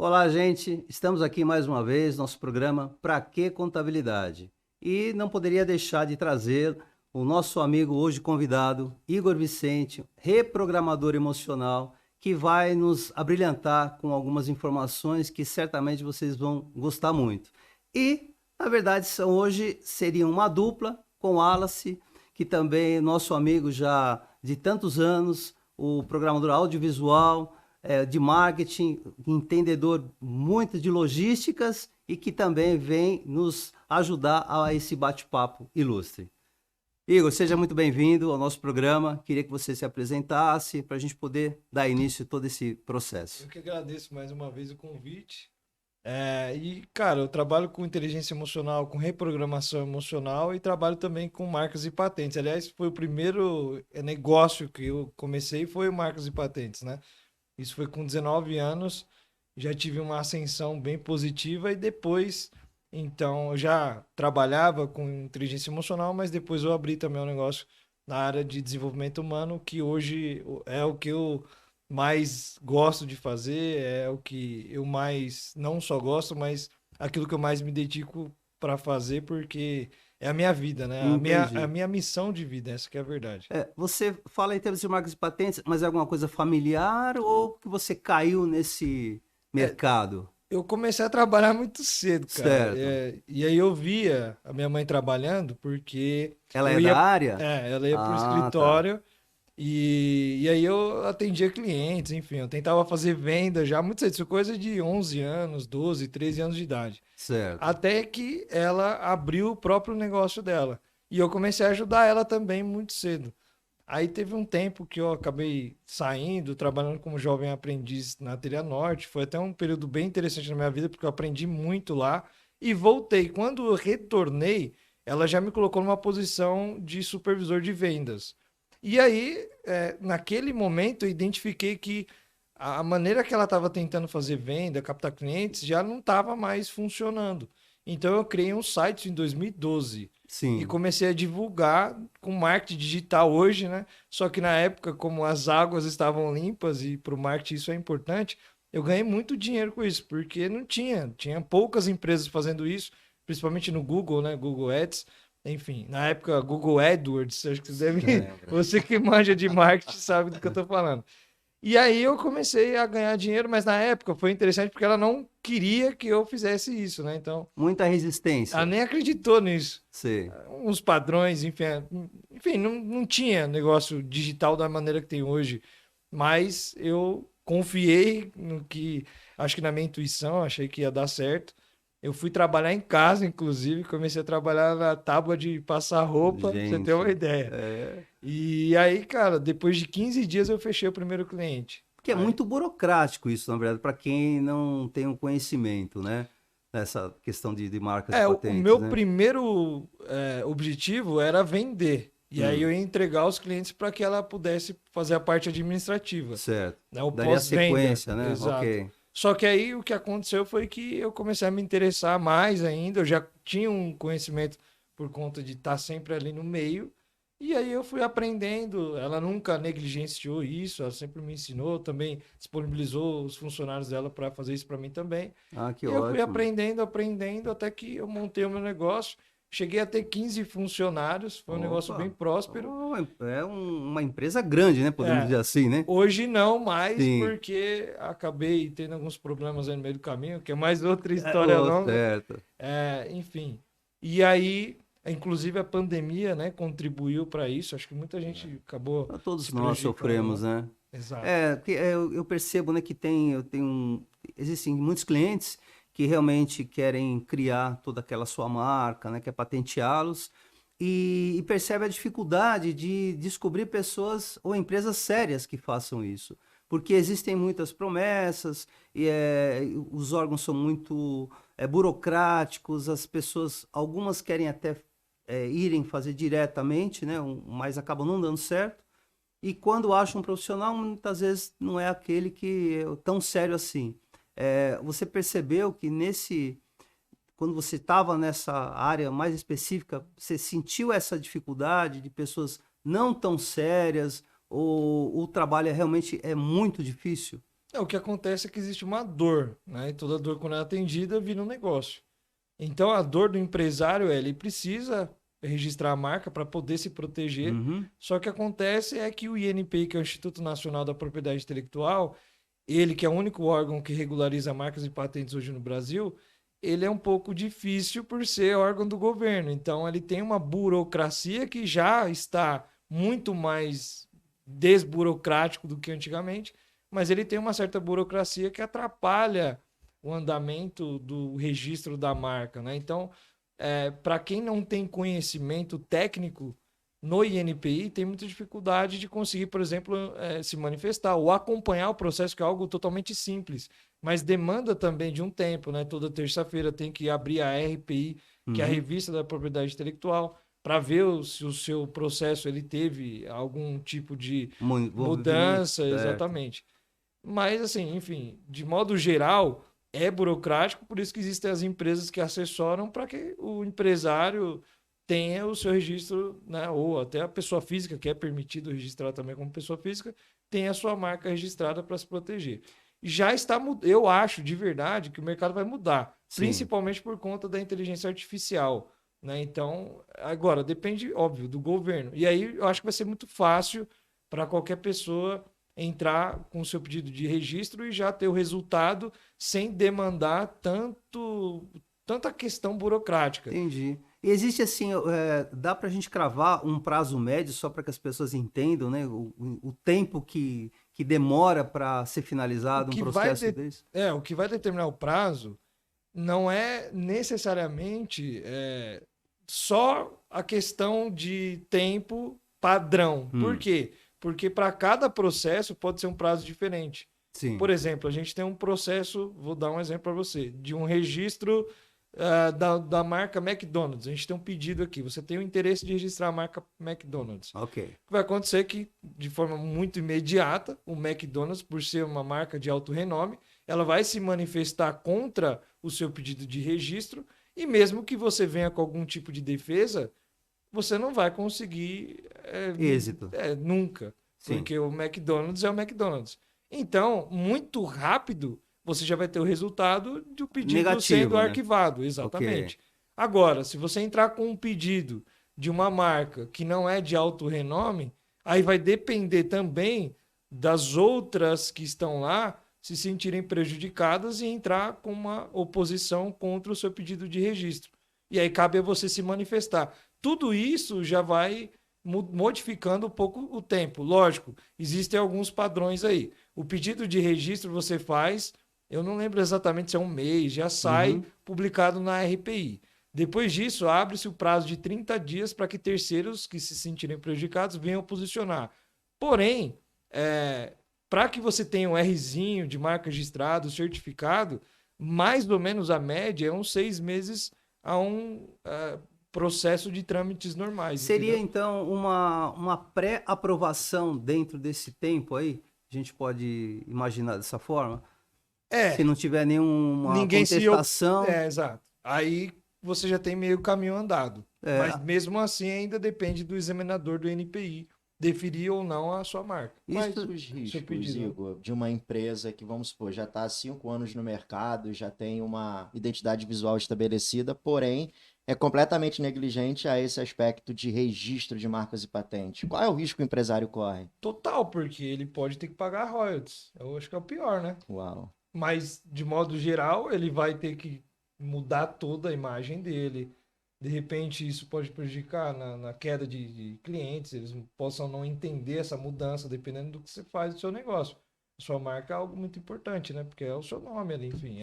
Olá, gente. Estamos aqui mais uma vez, nosso programa Pra Que Contabilidade? E não poderia deixar de trazer o nosso amigo hoje convidado, Igor Vicente, reprogramador emocional, que vai nos abrilhantar com algumas informações que certamente vocês vão gostar muito. E, na verdade, hoje seria uma dupla com o Wallace, que também é nosso amigo já de tantos anos, o programador audiovisual, de marketing, entendedor muito de logísticas e que também vem nos ajudar a esse bate-papo ilustre. Igor, seja muito bem-vindo ao nosso programa. Queria que você se apresentasse para a gente poder dar início a todo esse processo. Eu que agradeço mais uma vez o convite. Cara, eu trabalho com inteligência emocional, com reprogramação emocional e trabalho também com marcas e patentes. Aliás, foi o primeiro negócio que eu comecei, foi marcas e patentes, né? Isso foi com 19 anos, já tive uma ascensão bem positiva e depois, então, eu já trabalhava com inteligência emocional, mas depois eu abri também um negócio na área de desenvolvimento humano, que hoje é o que eu mais gosto de fazer, é o que eu mais não só gosto, mas aquilo que eu mais me dedico para fazer, porque é a minha vida, né? A Entendi. minha missão de vida, essa que é a verdade. Você fala em termos de marcas e patentes, mas é alguma coisa familiar ou que você caiu nesse É, mercado? Eu comecei a trabalhar muito cedo, cara. Certo. E aí eu via a minha mãe trabalhando, porque Ela eu é da ia, área? ela ia pro Ah, tá. escritório e aí eu atendia clientes, enfim, eu tentava fazer venda já muito cedo, isso é coisa de 11 anos, 12, 13 anos de idade. Certo. Até que ela abriu o próprio negócio dela. E eu comecei a ajudar ela também muito cedo. Aí teve um tempo que eu acabei saindo, trabalhando como jovem aprendiz na Telha Norte. Foi até um período bem interessante na minha vida, porque eu aprendi muito lá. E voltei. Quando eu retornei, ela já me colocou numa posição de supervisor de vendas. E aí, naquele momento, eu identifiquei que a maneira que ela estava tentando fazer venda, captar clientes, já não estava mais funcionando. Então, eu criei um site em 2012 e Sim. comecei a divulgar com marketing digital hoje, né? Só que na época, como as águas estavam limpas e para o marketing isso é importante, eu ganhei muito dinheiro com isso, porque não tinha poucas empresas fazendo isso, principalmente no Google, né? Google Ads, enfim, na época Google AdWords, acho que você deve, Lembra. você que manja de marketing sabe do que eu estou falando. E aí eu comecei a ganhar dinheiro, mas na época foi interessante porque ela não queria que eu fizesse isso, né? Então, Muita ela resistência. nem acreditou nisso. Sei. Uns padrões, enfim, não tinha negócio digital da maneira que tem hoje, mas eu confiei no que, acho que na minha intuição, achei que ia dar certo. Eu fui trabalhar em casa, inclusive, comecei a trabalhar na tábua de passar roupa, pra você ter uma Gente. ideia. E aí, cara, depois de 15 dias eu fechei o primeiro cliente. Porque é Aí, muito burocrático isso, na verdade, para quem não tem um conhecimento, né? Nessa questão de marcas e o patentes, meu né? primeiro objetivo era vender. E aí eu Hum, ia entregar aos clientes para que ela pudesse fazer a parte administrativa, certo. né? O Daria pós-venda, sequência, né? exato. Ok. Só que aí o que aconteceu foi que eu comecei a me interessar mais ainda. Eu já tinha um conhecimento por conta de estar sempre ali no meio. E aí eu fui aprendendo. Ela nunca negligenciou isso, ela sempre me ensinou, também disponibilizou os funcionários dela para fazer isso para mim também. Ah, que E eu fui ótimo. aprendendo, até que eu montei o meu negócio. Cheguei a ter 15 funcionários, foi um negócio bem Opa. próspero. Oh, uma empresa grande, né? Podemos É, dizer assim, né? hoje não mais, Sim. porque acabei tendo alguns problemas aí no meio do caminho, que é mais outra história Oh, longa. certo. Enfim. E aí, inclusive a pandemia, né, contribuiu para isso. Acho que muita gente acabou Todos se nós prejudicando sofremos, lá. né? Exato. Eu percebo, né, que existem muitos clientes que realmente querem criar toda aquela sua marca, né, quer patenteá-los e percebe a dificuldade de descobrir pessoas ou empresas sérias que façam isso, porque existem muitas promessas e os órgãos são muito burocráticos, as pessoas, algumas querem até irem fazer diretamente, né, mas acabam não dando certo. E quando acha um profissional, muitas vezes não é aquele que é tão sério assim. Você percebeu que quando você estava nessa área mais específica, você sentiu essa dificuldade de pessoas não tão sérias, ou o trabalho realmente é muito difícil? O que acontece é que existe uma dor, né? E toda dor, quando é atendida, vira um negócio. Então, a dor do empresário é, ele precisa registrar a marca para poder se proteger. Uhum. Só que acontece é que o INPI, que é o Instituto Nacional da Propriedade Intelectual, ele que é o único órgão que regulariza marcas e patentes hoje no Brasil, ele é um pouco difícil por ser órgão do governo. Então, ele tem uma burocracia que já está muito mais desburocrático do que antigamente, mas ele tem uma certa burocracia que atrapalha o andamento do registro da marca, né? Então, para quem não tem conhecimento técnico no INPI, tem muita dificuldade de conseguir, por exemplo, se manifestar ou acompanhar o processo, que é algo totalmente simples, mas demanda também de um tempo, né? Toda terça-feira tem que abrir a RPI, que é a Uhum. Revista da Propriedade Intelectual, para ver se o seu processo ele teve algum tipo de Envolvimento, mudança, certo. exatamente. Mas, assim, enfim, de modo geral, é burocrático, por isso que existem as empresas que assessoram para que o empresário tenha o seu registro, né? Ou até a pessoa física, que é permitido registrar também como pessoa física, tenha a sua marca registrada para se proteger. Já está, eu acho de verdade que o mercado vai mudar, Sim, principalmente por conta da inteligência artificial, né? Então, agora, depende, óbvio, do governo. E aí eu acho que vai ser muito fácil para qualquer pessoa entrar com o seu pedido de registro e já ter o resultado sem demandar tanta questão burocrática. entendi. E existe assim, dá para a gente cravar um prazo médio só para que as pessoas entendam, né, o tempo que demora para ser O finalizado um que vai processo de... desse? o que vai determinar o prazo não é necessariamente só a questão de tempo padrão. Por Hum, quê? Porque para cada processo pode ser um prazo diferente. Por sim. exemplo, a gente tem um processo, vou dar um exemplo para você, de um registro da marca McDonald's. A gente tem um pedido aqui. Você tem o interesse de registrar a marca McDonald's. Ok. Vai acontecer que, de forma muito imediata, o McDonald's, por ser uma marca de alto renome, ela vai se manifestar contra o seu pedido de registro e mesmo que você venha com algum tipo de defesa, você não vai conseguir Êxito. nunca, Sim. porque o McDonald's é o McDonald's. Então, muito rápido, você já vai ter o resultado do pedido sendo Negativo, né? arquivado, Ok. exatamente. Agora, se você entrar com um pedido de uma marca que não é de alto renome, aí vai depender também das outras que estão lá se sentirem prejudicadas e entrar com uma oposição contra o seu pedido de registro. E aí cabe a você se manifestar. Tudo isso já vai modificando um pouco o tempo. Lógico, existem alguns padrões aí. O pedido de registro você faz, eu não lembro exatamente se é um mês, já sai Uhum. publicado na RPI. Depois disso, abre-se o prazo de 30 dias para que terceiros que se sentirem prejudicados venham posicionar. Porém, para que você tenha um Rzinho de marca registrado, certificado, mais ou menos a média é uns 6 meses a um processo de trâmites normais, Seria entendeu? então uma pré-aprovação dentro desse tempo aí? A gente pode imaginar dessa forma? Se É, não tiver nenhuma ninguém se. contestação, Exato. Aí você já tem meio caminho andado. Mas é, mesmo assim, ainda depende do examinador do NPI deferir ou não a sua marca. Quais isso, os Seu riscos, pedido, né? Igor, de uma empresa que, vamos supor, já está há 5 anos no mercado, já tem uma identidade visual estabelecida, porém é completamente negligente a esse aspecto de registro de marcas e patentes? Qual é o risco que o empresário corre? Total, porque ele pode ter que pagar royalties. Eu acho que é o pior, né? Uau. Mas, de modo geral, ele vai ter que mudar toda a imagem dele. De repente, isso pode prejudicar na queda de clientes, eles possam não entender essa mudança, dependendo do que você faz do seu negócio. A sua marca é algo muito importante, né? Porque é o seu nome ali, enfim,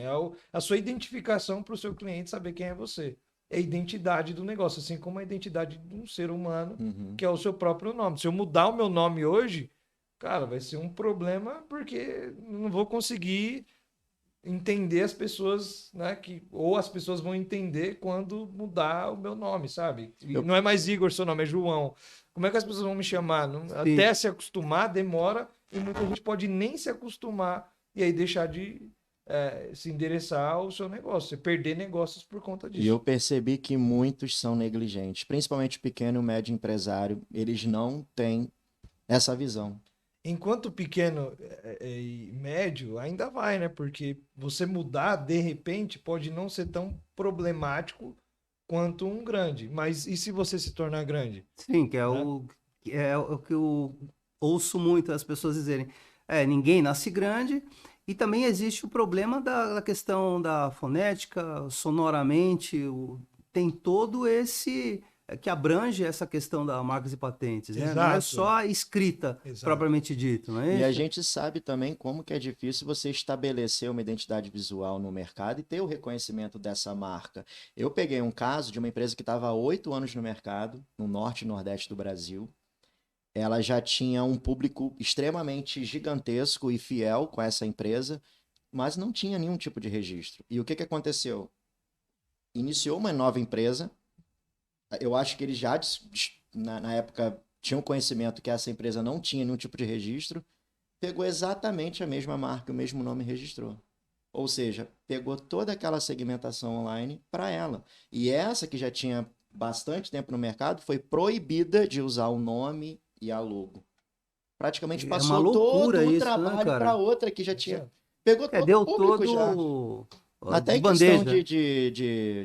a sua identificação para o seu cliente saber quem é você. É a identidade do negócio, assim como a identidade de um ser humano, Uhum. que é o seu próprio nome. Se eu mudar o meu nome hoje, cara, vai ser um problema porque não vou conseguir entender as pessoas, né? Ou as pessoas vão entender quando mudar o meu nome, sabe? E Eu, não é mais Igor seu nome, é João. Como é que as pessoas vão me chamar? sim. Até se acostumar, demora, e muita gente pode nem se acostumar e aí deixar de se endereçar ao seu negócio, você perder negócios por conta e eu disso. percebi que muitos são negligentes, principalmente o pequeno e o médio empresário, eles não têm essa visão. Enquanto pequeno e médio, ainda vai, né? Porque você mudar, de repente, pode não ser tão problemático quanto um grande. Mas e se você se tornar grande, Sim, que né? é o que eu ouço muito as pessoas dizerem. É, ninguém nasce grande e também existe o problema da questão da fonética, sonoramente, tem todo esse que abrange essa questão da marcas e patentes, né? Não é Exato, só a escrita exato. propriamente dito, não é E a isso? gente sabe também como que é difícil você estabelecer uma identidade visual no mercado e ter o reconhecimento dessa marca. Eu peguei um caso de uma empresa que estava há 8 anos no mercado, no norte e nordeste do Brasil. Ela já tinha um público extremamente gigantesco e fiel com essa empresa, mas não tinha nenhum tipo de registro. E o que aconteceu? Iniciou uma nova empresa. Eu acho que eles já, na época, tinham conhecimento que essa empresa não tinha nenhum tipo de registro. Pegou exatamente a mesma marca, o mesmo nome e registrou. Ou seja, pegou toda aquela segmentação online para ela. E essa que já tinha bastante tempo no mercado foi proibida de usar o nome e a logo. Praticamente É uma passou todo loucura o isso, né, trabalho para cara? outra que já tinha. Exato. Pegou É, todo o deu público já. todo ó, Até de em questão de, bandeja. de,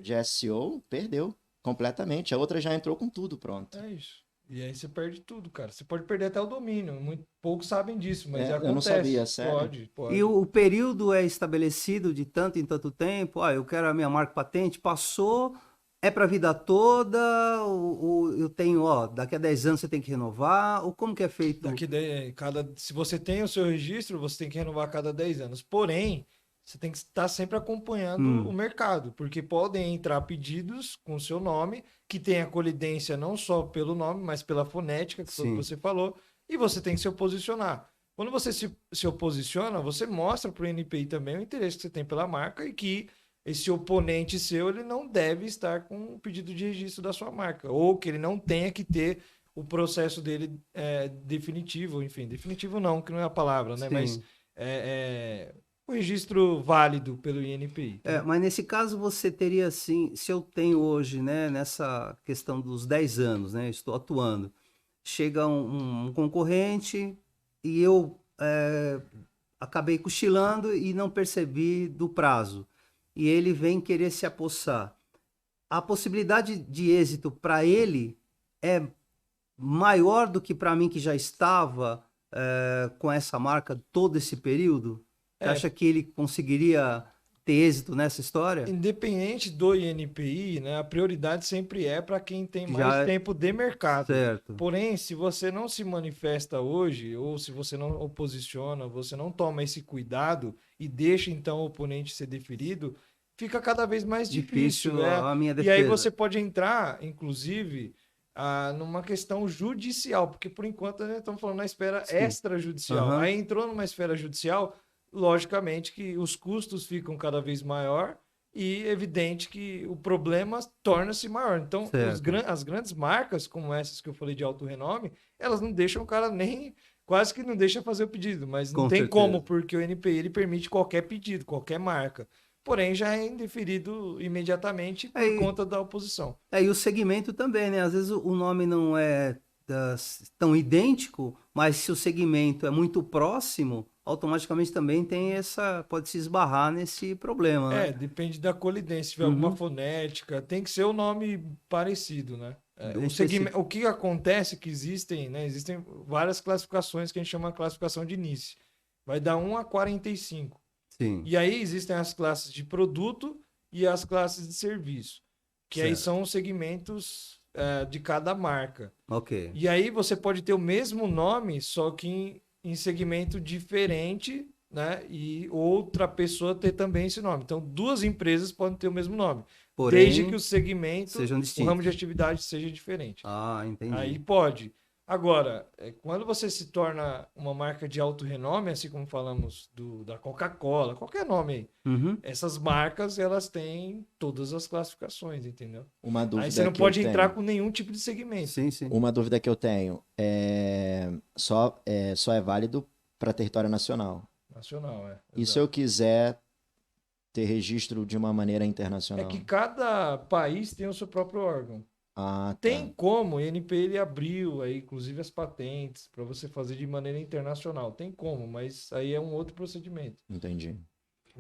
de SEO, perdeu completamente. A outra já entrou com tudo pronto. É isso. E aí você perde tudo, cara. Você pode perder até o domínio. Muito poucos sabem disso, mas Eu não sabia, acontece. sério. Pode, E pode. o período é estabelecido de tanto em tanto tempo. Ah, eu quero a minha marca patente. Passou, é para a vida toda. Eu tenho, ó, daqui a 10 anos você tem que renovar. Ou como que é feito? Se você tem o seu registro, você tem que renovar a cada 10 anos. Porém, você tem que estar sempre acompanhando o Hum, mercado, porque podem entrar pedidos com o seu nome, que tem a colidência não só pelo nome, mas pela fonética, que foi o que sim, você falou, e você tem que se oposicionar. Quando você se oposiciona, você mostra para o NPI também o interesse que você tem pela marca e que esse oponente seu ele não deve estar com o pedido de registro da sua marca, ou que ele não tenha que ter o processo dele definitivo, enfim, definitivo não, que não é a palavra, né? Mas sim. o registro válido pelo INPI, É, tá? mas nesse caso você teria assim, se eu tenho hoje, né, nessa questão dos 10 anos, né, estou atuando, chega um concorrente e eu acabei cochilando e não percebi do prazo. E ele vem querer se apossar. A possibilidade de êxito para ele é maior do que para mim que já estava com essa marca todo esse período? Você É, acha que ele conseguiria ter êxito nessa história? independente do INPI, né, a prioridade sempre é para quem tem mais Já é tempo de mercado. certo. Porém, se você não se manifesta hoje, ou se você não oposiciona, você não toma esse cuidado e deixa então o oponente ser deferido, fica cada vez mais difícil. Difícil a minha E aí defesa. você pode entrar, inclusive, numa questão judicial, porque por enquanto né, estamos falando na esfera Sim. extrajudicial. Aham. Aí entrou numa esfera judicial, logicamente que os custos ficam cada vez maior e evidente que o problema torna-se maior. Então, Certo. as grandes marcas, como essas que eu falei de alto renome, elas não deixam o cara nem, quase que não deixa fazer o pedido, mas não Com tem como, certeza. porque o NPI ele permite qualquer pedido, qualquer marca. Porém, já é indeferido imediatamente por Aí, conta da oposição. e o segmento também, né? Às vezes o nome não é tão idêntico, mas se o segmento é muito próximo, automaticamente também tem essa, pode se esbarrar nesse problema, né? Depende da colidência. Se tiver alguma Uhum. fonética, tem que ser o nome parecido, né? Bem O específico. que acontece é que existem, né? Existem várias classificações que a gente chama de classificação de Nice. Vai dar 1 a 45. Sim, E aí existem as classes de produto e as classes de serviço, que aí certo. são os segmentos de cada marca. Ok. E aí você pode ter o mesmo nome, só que em segmento diferente, né? E outra pessoa ter também esse nome. Então, duas empresas podem ter o mesmo nome, desde que Porém, o segmento, sejam o ramo de distintos. atividade seja diferente. Ah, Aí entendi. pode. Agora, quando você se torna uma marca de alto renome, assim como falamos da Coca-Cola, qualquer nome aí, Uhum. essas marcas elas têm todas as classificações, entendeu? Uma Aí você dúvida não que eu pode entrar tenho. com nenhum tipo de segmento. Sim, sim. Uma dúvida que eu tenho só é válido para território nacional. Nacional, E se eu exato. quiser ter registro de uma maneira É que internacional? cada país tem o seu próprio órgão. Ah, tá. Tem como, o INPI ele abriu aí, inclusive as patentes, para você fazer de maneira internacional. Tem como, mas aí é um outro procedimento. Entendi.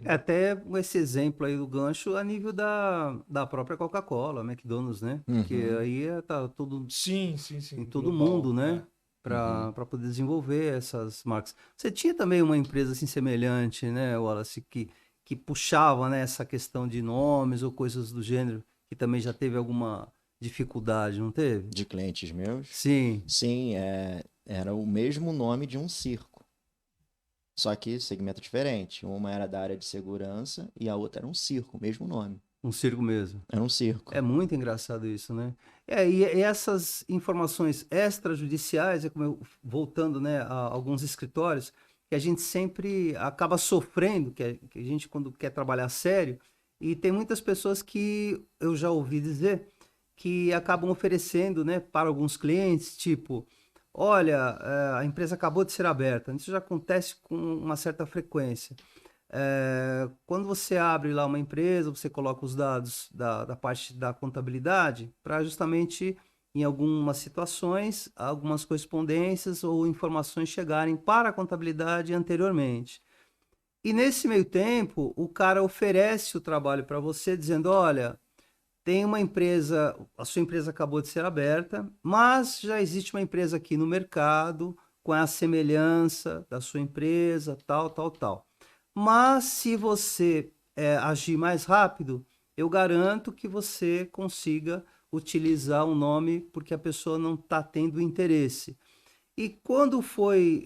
Até esse exemplo aí do gancho a nível da própria Coca-Cola, McDonald's, né? Porque Uhum. aí tá tudo Sim, em todo global. mundo, né? Uhum. Para poder desenvolver essas marcas. Você tinha também uma empresa assim semelhante, né, Wallace, que puxava, né, essa questão de nomes ou coisas do gênero, que também já teve alguma dificuldade, não teve? De clientes meus? Sim, Sim, era o mesmo nome de um circo. Só que segmento diferente. Uma era da área de segurança e a outra era um circo, mesmo nome. um circo mesmo. Era um circo. É muito engraçado isso, né? E essas informações extrajudiciais, é como voltando, né, a alguns escritórios, que a gente sempre acaba sofrendo, que a gente quando quer trabalhar sério, e tem muitas pessoas que eu já ouvi dizer que acabam oferecendo, né, para alguns clientes, tipo, olha, a empresa acabou de ser aberta. Isso já acontece com uma certa frequência. Quando você abre lá uma empresa, você coloca os dados da parte da contabilidade para justamente, em algumas situações, algumas correspondências ou informações chegarem para a contabilidade anteriormente. E nesse meio tempo, o cara oferece o trabalho para você, dizendo: olha, tem uma empresa, a sua empresa acabou de ser aberta, mas já existe uma empresa aqui no mercado com a semelhança da sua empresa, tal, tal, tal. Mas se você agir mais rápido, eu garanto que você consiga utilizar um nome porque a pessoa não está tendo interesse. E quando foi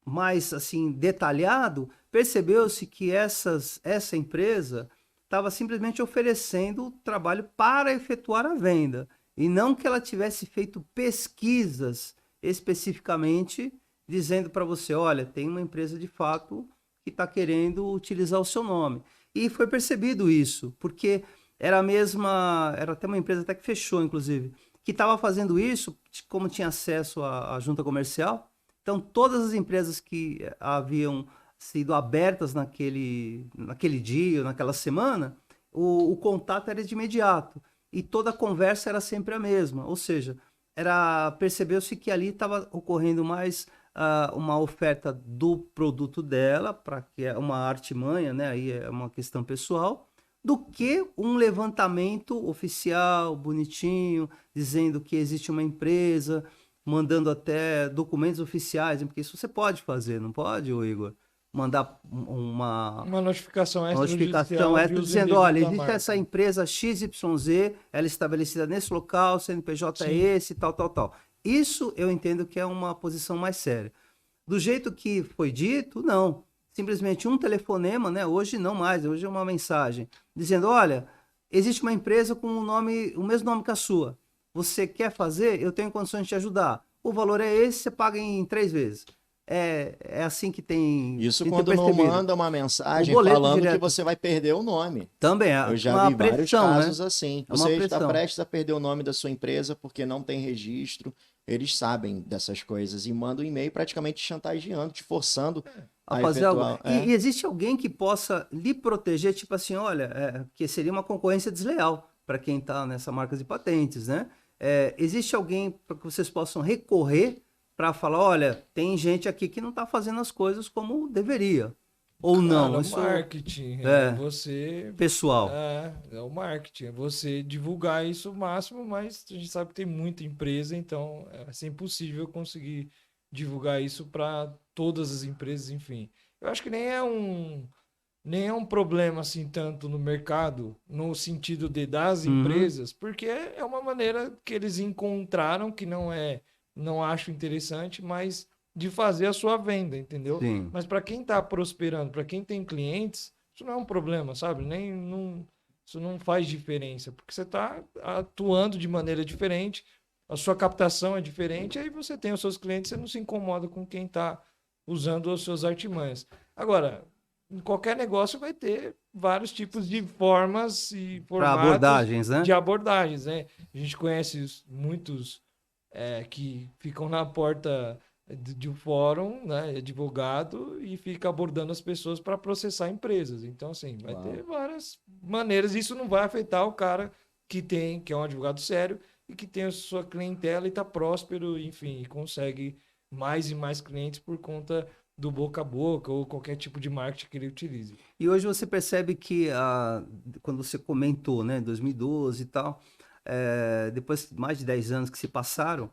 mais assim detalhado, percebeu-se que essa empresa estava simplesmente oferecendo trabalho para efetuar a venda e não que ela tivesse feito pesquisas especificamente dizendo para você, olha, tem uma empresa de fato que está querendo utilizar o seu nome. E foi percebido isso, porque era até uma empresa até que fechou, inclusive, que estava fazendo isso, como tinha acesso à junta comercial. Então, todas as empresas que haviam sido abertas naquele dia, naquela semana, o contato era de imediato. E toda a conversa era sempre a mesma. Ou seja, percebeu-se que ali estava ocorrendo mais uma oferta do produto dela, para que é uma artimanha, né? Aí é uma questão pessoal, do que um levantamento oficial, bonitinho, dizendo que existe uma empresa, mandando até documentos oficiais, porque isso você pode fazer, não pode, ô Igor? Mandar Uma notificação uma notificação extrajudicial de extra uso dizendo, indevido olha, da existe marca. essa empresa XYZ, ela é estabelecida nesse local, CNPJ é Sim. esse, tal, tal, tal. Isso eu entendo que é uma posição mais séria. Do jeito que foi dito, não. Simplesmente um telefonema, né? Hoje não mais, hoje é uma mensagem dizendo, olha, existe uma empresa com o mesmo nome que a sua. Você quer fazer? Eu tenho condições de te ajudar. O valor é esse, você paga em 3 vezes. É assim que tem Isso tem quando não percebido. manda uma O mensagem boleto falando que direto você vai perder o nome. também Eu é já uma vi vários pressão, né? casos assim. É uma Você está pressão. prestes a perder o nome da sua empresa porque não tem registro. Eles sabem dessas coisas e mandam um e-mail praticamente te chantageando, te forçando A a fazer algo. efetuar. E existe alguém que possa lhe proteger, tipo assim, olha, que seria uma concorrência desleal para quem está nessa marca de patentes, né? Existe alguém para que vocês possam recorrer para falar, olha, tem gente aqui que não está fazendo as coisas como deveria. Ou não, Cara, isso marketing é é você. pessoal. É o marketing, é você divulgar isso o máximo, mas a gente sabe que tem muita empresa, então é assim, impossível conseguir divulgar isso para todas as empresas, enfim. Eu acho que nem é um problema assim tanto no mercado, no sentido de das Uhum, empresas, porque é uma maneira que eles encontraram que não acho interessante, mas de fazer a sua venda, entendeu? sim. Mas para quem está prosperando, para quem tem clientes, isso não é um problema, sabe? Isso não faz diferença, porque você está atuando de maneira diferente, a sua captação é diferente, aí você tem os seus clientes, você não se incomoda com quem está usando as suas artimanhas. Agora, em qualquer negócio vai ter vários tipos de formas e Para formatos abordagens, né? de abordagens, né? A gente conhece muitos que ficam na porta de um fórum, né, advogado, e fica abordando as pessoas para processar empresas. Então, assim, vai ter Uau. várias maneiras. Isso não vai afetar o cara que é um advogado sério e que tem a sua clientela e está próspero, enfim, e consegue mais e mais clientes por conta do boca a boca ou qualquer tipo de marketing que ele utilize. E hoje você percebe que, quando você comentou, né, 2012 e tal, depois de mais de 10 anos que se passaram,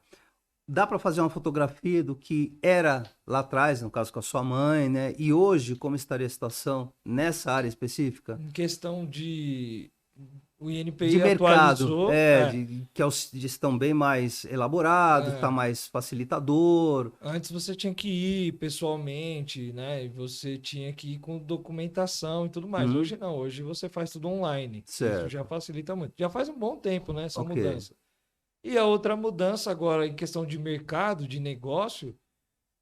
dá para fazer uma fotografia do que era lá atrás, no caso com a sua mãe, né? E hoje, como estaria a situação nessa área específica? Em questão de o De INPI mercado, atualizou, que estão bem mais elaborados, tá mais facilitador. antes você tinha que ir pessoalmente, né? E você tinha que ir com documentação e tudo mais. Uhum, Hoje não, hoje você faz tudo online. Isso já certo, facilita muito. Já faz um bom tempo, né, essa ok. mudança. E a outra mudança agora em questão de mercado, de negócio,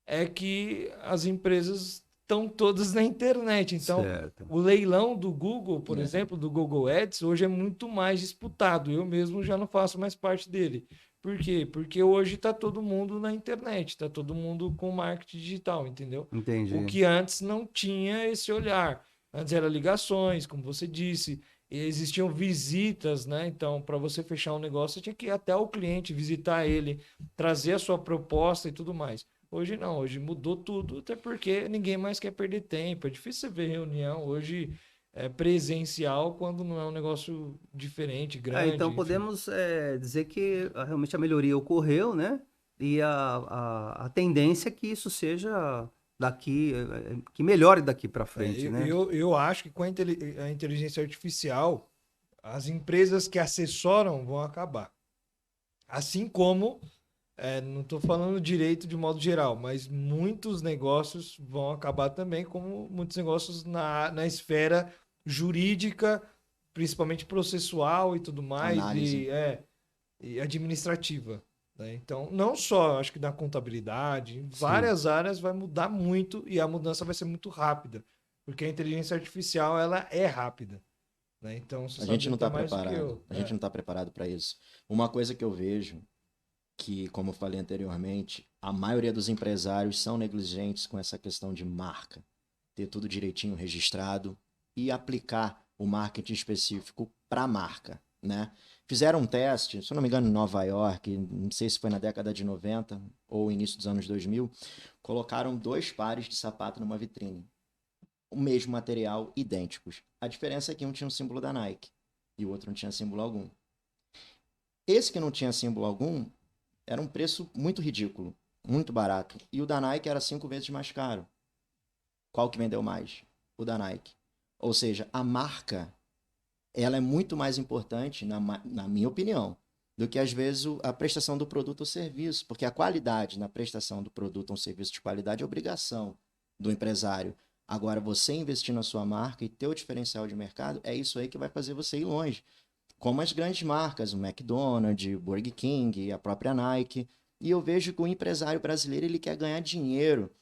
é que as empresas estão todas na internet. Então, Certo. o leilão do Google, por É. exemplo, do Google Ads, hoje é muito mais disputado. Eu mesmo já não faço mais parte dele. Por quê? Porque hoje está todo mundo na internet, está todo mundo com marketing digital, entendeu? O Entendi. que antes não tinha esse olhar. Antes era ligações, como você disse, e existiam visitas, né? Então, para você fechar um negócio, você tinha que ir até o cliente, visitar ele, trazer a sua proposta e tudo mais. Hoje não, hoje mudou tudo, até porque ninguém mais quer perder tempo. É difícil você ver reunião hoje presencial quando não é um negócio diferente, Então grande, enfim. podemos dizer que realmente a melhoria ocorreu, né? E a tendência é que isso seja daqui, que melhore daqui para frente, né? Eu acho que com a inteligência artificial, as empresas que assessoram vão acabar. Assim como, não estou falando direito de modo geral, mas muitos negócios vão acabar também, como muitos negócios na esfera jurídica, principalmente processual e tudo mais, Análise. e administrativa. Né? Então, não só, acho que na contabilidade, em Sim. várias áreas vai mudar muito e a mudança vai ser muito rápida, porque a inteligência artificial ela é rápida. Né? Então, você A sabe gente não até está mais do que preparado. eu. A gente não está preparado para isso. Uma coisa que eu vejo, que, como eu falei anteriormente, a maioria dos empresários são negligentes com essa questão de marca. Ter tudo direitinho registrado e aplicar o marketing específico para a marca, né? Fizeram um teste, se eu não me engano, em Nova York, não sei se foi na década de 90 ou início dos anos 2000, colocaram 2 pares de sapato numa vitrine. O mesmo material, idênticos. A diferença é que um tinha um símbolo da Nike e o outro não tinha símbolo algum. Esse que não tinha símbolo algum era um preço muito ridículo, muito barato. E o da Nike era 5 vezes mais caro. Qual que vendeu mais? O da Nike. Ou seja, a marca, ela é muito mais importante, na minha opinião, do que às vezes a prestação do produto ou serviço. Porque a qualidade na prestação do produto ou serviço de qualidade é obrigação do empresário. Agora, você investir na sua marca e ter o diferencial de mercado, é isso aí que vai fazer você ir longe. Como as grandes marcas, o McDonald's, o Burger King, a própria Nike. E eu vejo que o empresário brasileiro, ele quer ganhar dinheiro.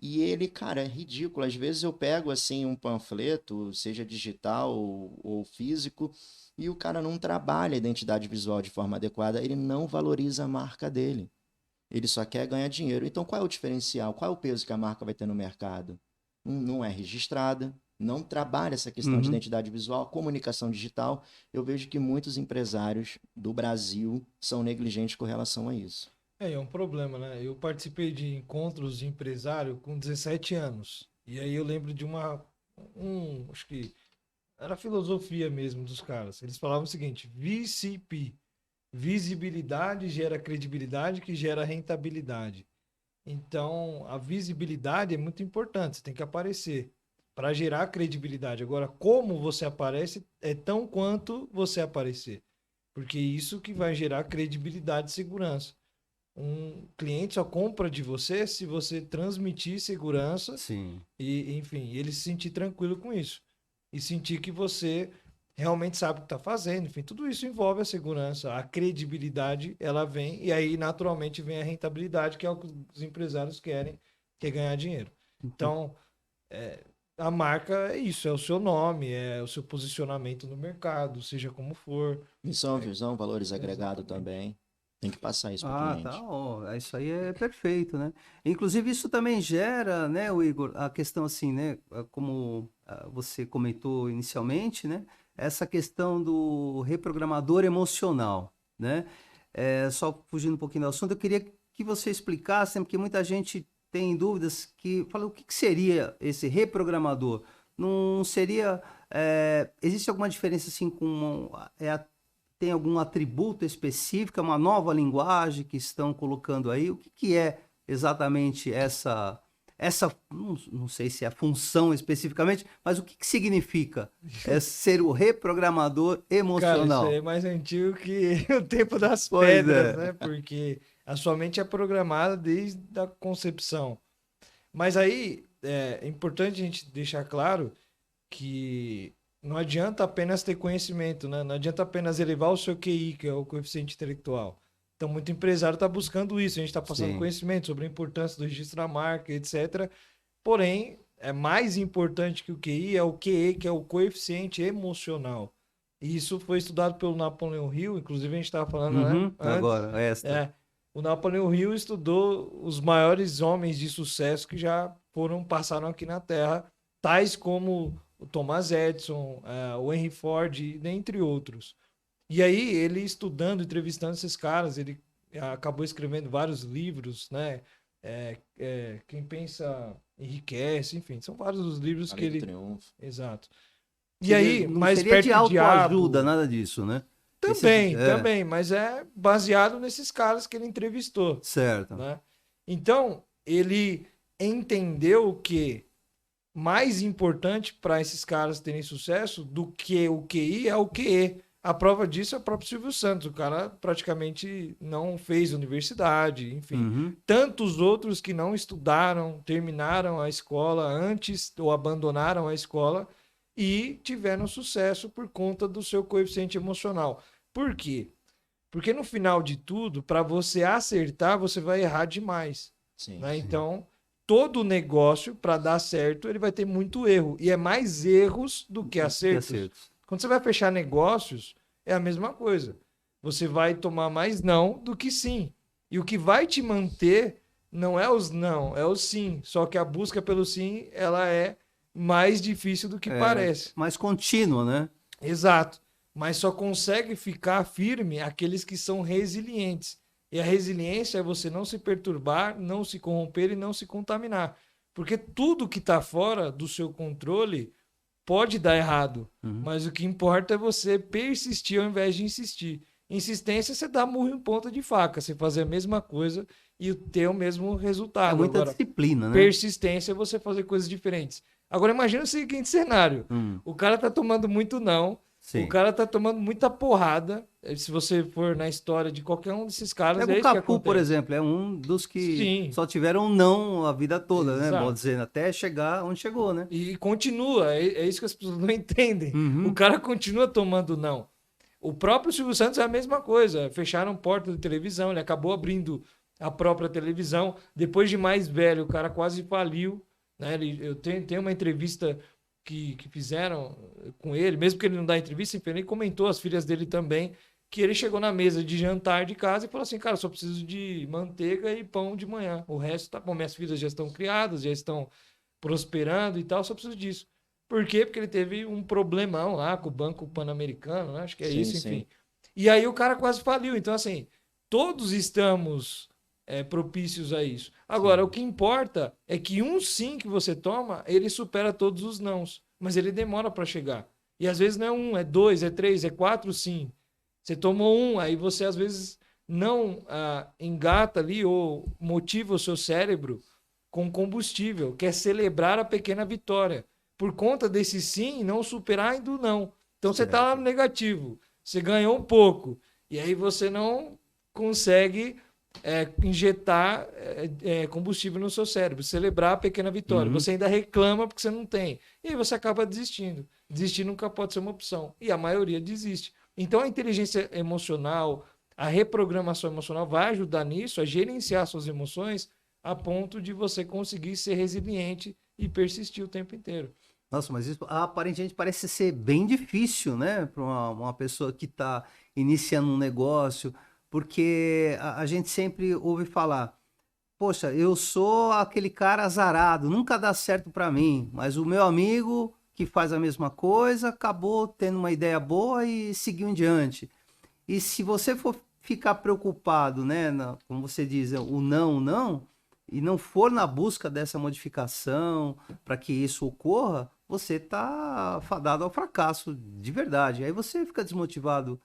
E ele, cara, é ridículo. Às vezes eu pego, assim, um panfleto, seja digital ou físico, e o cara não trabalha a identidade visual de forma adequada, ele não valoriza a marca dele. Ele só quer ganhar dinheiro. Então, qual é o diferencial? Qual é o peso que a marca vai ter no mercado? Não é registrada, não trabalha essa questão de Uhum. identidade visual, comunicação digital. Eu vejo que muitos empresários do Brasil são negligentes com relação a isso. É um problema, né? Eu participei de encontros de empresário com 17 anos. E aí eu lembro de acho que era a filosofia mesmo dos caras. Eles falavam o seguinte: VCP, visibilidade gera credibilidade, que gera rentabilidade. Então, a visibilidade é muito importante, você tem que aparecer para gerar credibilidade. Agora, como você aparece é tão quanto você aparecer, porque isso que vai gerar credibilidade e segurança. Um cliente só compra de você se você transmitir segurança Sim. e, enfim, ele se sentir tranquilo com isso. E sentir que você realmente sabe o que está fazendo. Enfim, tudo isso envolve a segurança. A credibilidade, ela vem, e aí, naturalmente, vem a rentabilidade, que é o que os empresários querem, que é ganhar dinheiro. Então, a marca é isso, é o seu nome, é o seu posicionamento no mercado, seja como for. Missão, visão, valores agregados Exatamente. também. Tem que passar isso para o Ah, tá. cliente. Ó, isso aí é perfeito, né? Inclusive, isso também gera, né, o Igor, a questão assim, né? Como você comentou inicialmente, né? essa questão do reprogramador emocional, né? Só fugindo um pouquinho do assunto, eu queria que você explicasse, porque muita gente tem dúvidas, que fala o que seria esse reprogramador? Não seria... existe alguma diferença assim tem algum atributo específico, uma nova linguagem que estão colocando aí? O que é exatamente essa não sei se é a função especificamente, mas o que significa ser o reprogramador Cara, isso emocional? aí é mais antigo que o tempo das Pois pedras, é. né? Porque a sua mente é programada desde a concepção. Mas aí é importante a gente deixar claro que não adianta apenas ter conhecimento, né? Não adianta apenas elevar o seu QI, que é o coeficiente intelectual. Então, muito empresário está buscando isso. A gente está passando Sim. conhecimento sobre a importância do registro da marca, etc. Porém, é mais importante que o QI é o QE, que é o coeficiente emocional. E isso foi estudado pelo Napoleon Hill, inclusive a gente estava falando, né, Uhum, antes. agora, esta. O Napoleon Hill estudou os maiores homens de sucesso que já passaram aqui na Terra, tais como o Thomas Edison, o Henry Ford, dentre outros. E aí, ele estudando, entrevistando esses caras, ele acabou escrevendo vários livros, né? Quem pensa enriquece, enfim, são vários os livros que Além do ele... Triunfo. Exato. E aí, Não mais seria perto de do autoajuda, diabo... nada disso, né? Também, mas é baseado nesses caras que ele entrevistou, Certo. né? Então, ele entendeu que mais importante para esses caras terem sucesso do que o QI é o QE. A prova disso é o próprio Silvio Santos. O cara praticamente não fez universidade, enfim. Uhum. Tantos outros que não estudaram, terminaram a escola antes ou abandonaram a escola e tiveram sucesso por conta do seu coeficiente emocional. Por quê? Porque no final de tudo, para você acertar, você vai errar demais. Sim. Né? Então, todo negócio, para dar certo, ele vai ter muito erro. E é mais erros do que acertos. Quando você vai fechar negócios, é a mesma coisa. Você vai tomar mais não do que sim. E o que vai te manter não é os não, é o sim. Só que a busca pelo sim, ela é mais difícil do que parece. Mais contínua, né? Exato. Mas só consegue ficar firme aqueles que são resilientes. E a resiliência é você não se perturbar, não se corromper e não se contaminar. Porque tudo que está fora do seu controle pode dar errado. Uhum. Mas o que importa é você persistir ao invés de insistir. Insistência, você dá murro em ponta de faca. Você fazer a mesma coisa e ter o mesmo resultado. É muita Agora, disciplina, né? Persistência é você fazer coisas diferentes. Agora, imagina o seguinte cenário. O cara tá tomando muito não. Sim. O cara tá tomando muita porrada. Se você for na história de qualquer um desses caras, o Cafu, por exemplo, é um dos que só tiveram não a vida toda, Exato. né? Vou dizer, até chegar onde chegou, né? E continua, é isso que as pessoas não entendem. O cara continua tomando não. O próprio Silvio Santos é a mesma coisa. Fecharam porta de televisão, ele acabou abrindo a própria televisão. Depois de mais velho, o cara quase faliu. Né? Eu tenho uma entrevista que fizeram com ele, mesmo que ele não dá entrevista, enfim, ele comentou, as filhas dele também, que ele chegou na mesa de jantar de casa e falou assim, cara, só preciso de manteiga e pão de manhã. O resto tá bom, minhas filhas já estão criadas, já estão prosperando e tal, só preciso disso. Por quê? Porque ele teve um problemão lá com o Banco Pan-Americano, né? Acho que é isso, enfim. Sim. E aí o cara quase faliu. Então, assim, todos estamos propícios a isso. Agora, o que importa é que um sim que você toma, ele supera todos os nãos, mas ele demora para chegar. E às vezes não é um, é dois, é três, é quatro sim. Você tomou um, aí você às vezes não engata ali ou motiva o seu cérebro com combustível, que é celebrar a pequena vitória. Por conta desse sim, não superar ainda o não. Então você está lá no negativo, você ganhou um pouco, e aí você não consegue injetar combustível no seu cérebro, celebrar a pequena vitória. Você ainda reclama porque você não tem. E aí você acaba desistindo. Desistir nunca pode ser uma opção. E a maioria desiste. Então a inteligência emocional, a reprogramação emocional vai ajudar nisso, a gerenciar suas emoções a ponto de você conseguir ser resiliente e persistir o tempo inteiro. Nossa, mas isso aparentemente parece ser bem difícil, né? Para uma pessoa que está iniciando um negócio, porque a gente sempre ouve falar, poxa, eu sou aquele cara azarado, nunca dá certo para mim, mas o meu amigo que faz a mesma coisa, acabou tendo uma ideia boa e seguiu em diante. E se você for ficar preocupado, né, como você diz, o não, e não for na busca dessa modificação para que isso ocorra, você está fadado ao fracasso de verdade. Aí você fica desmotivado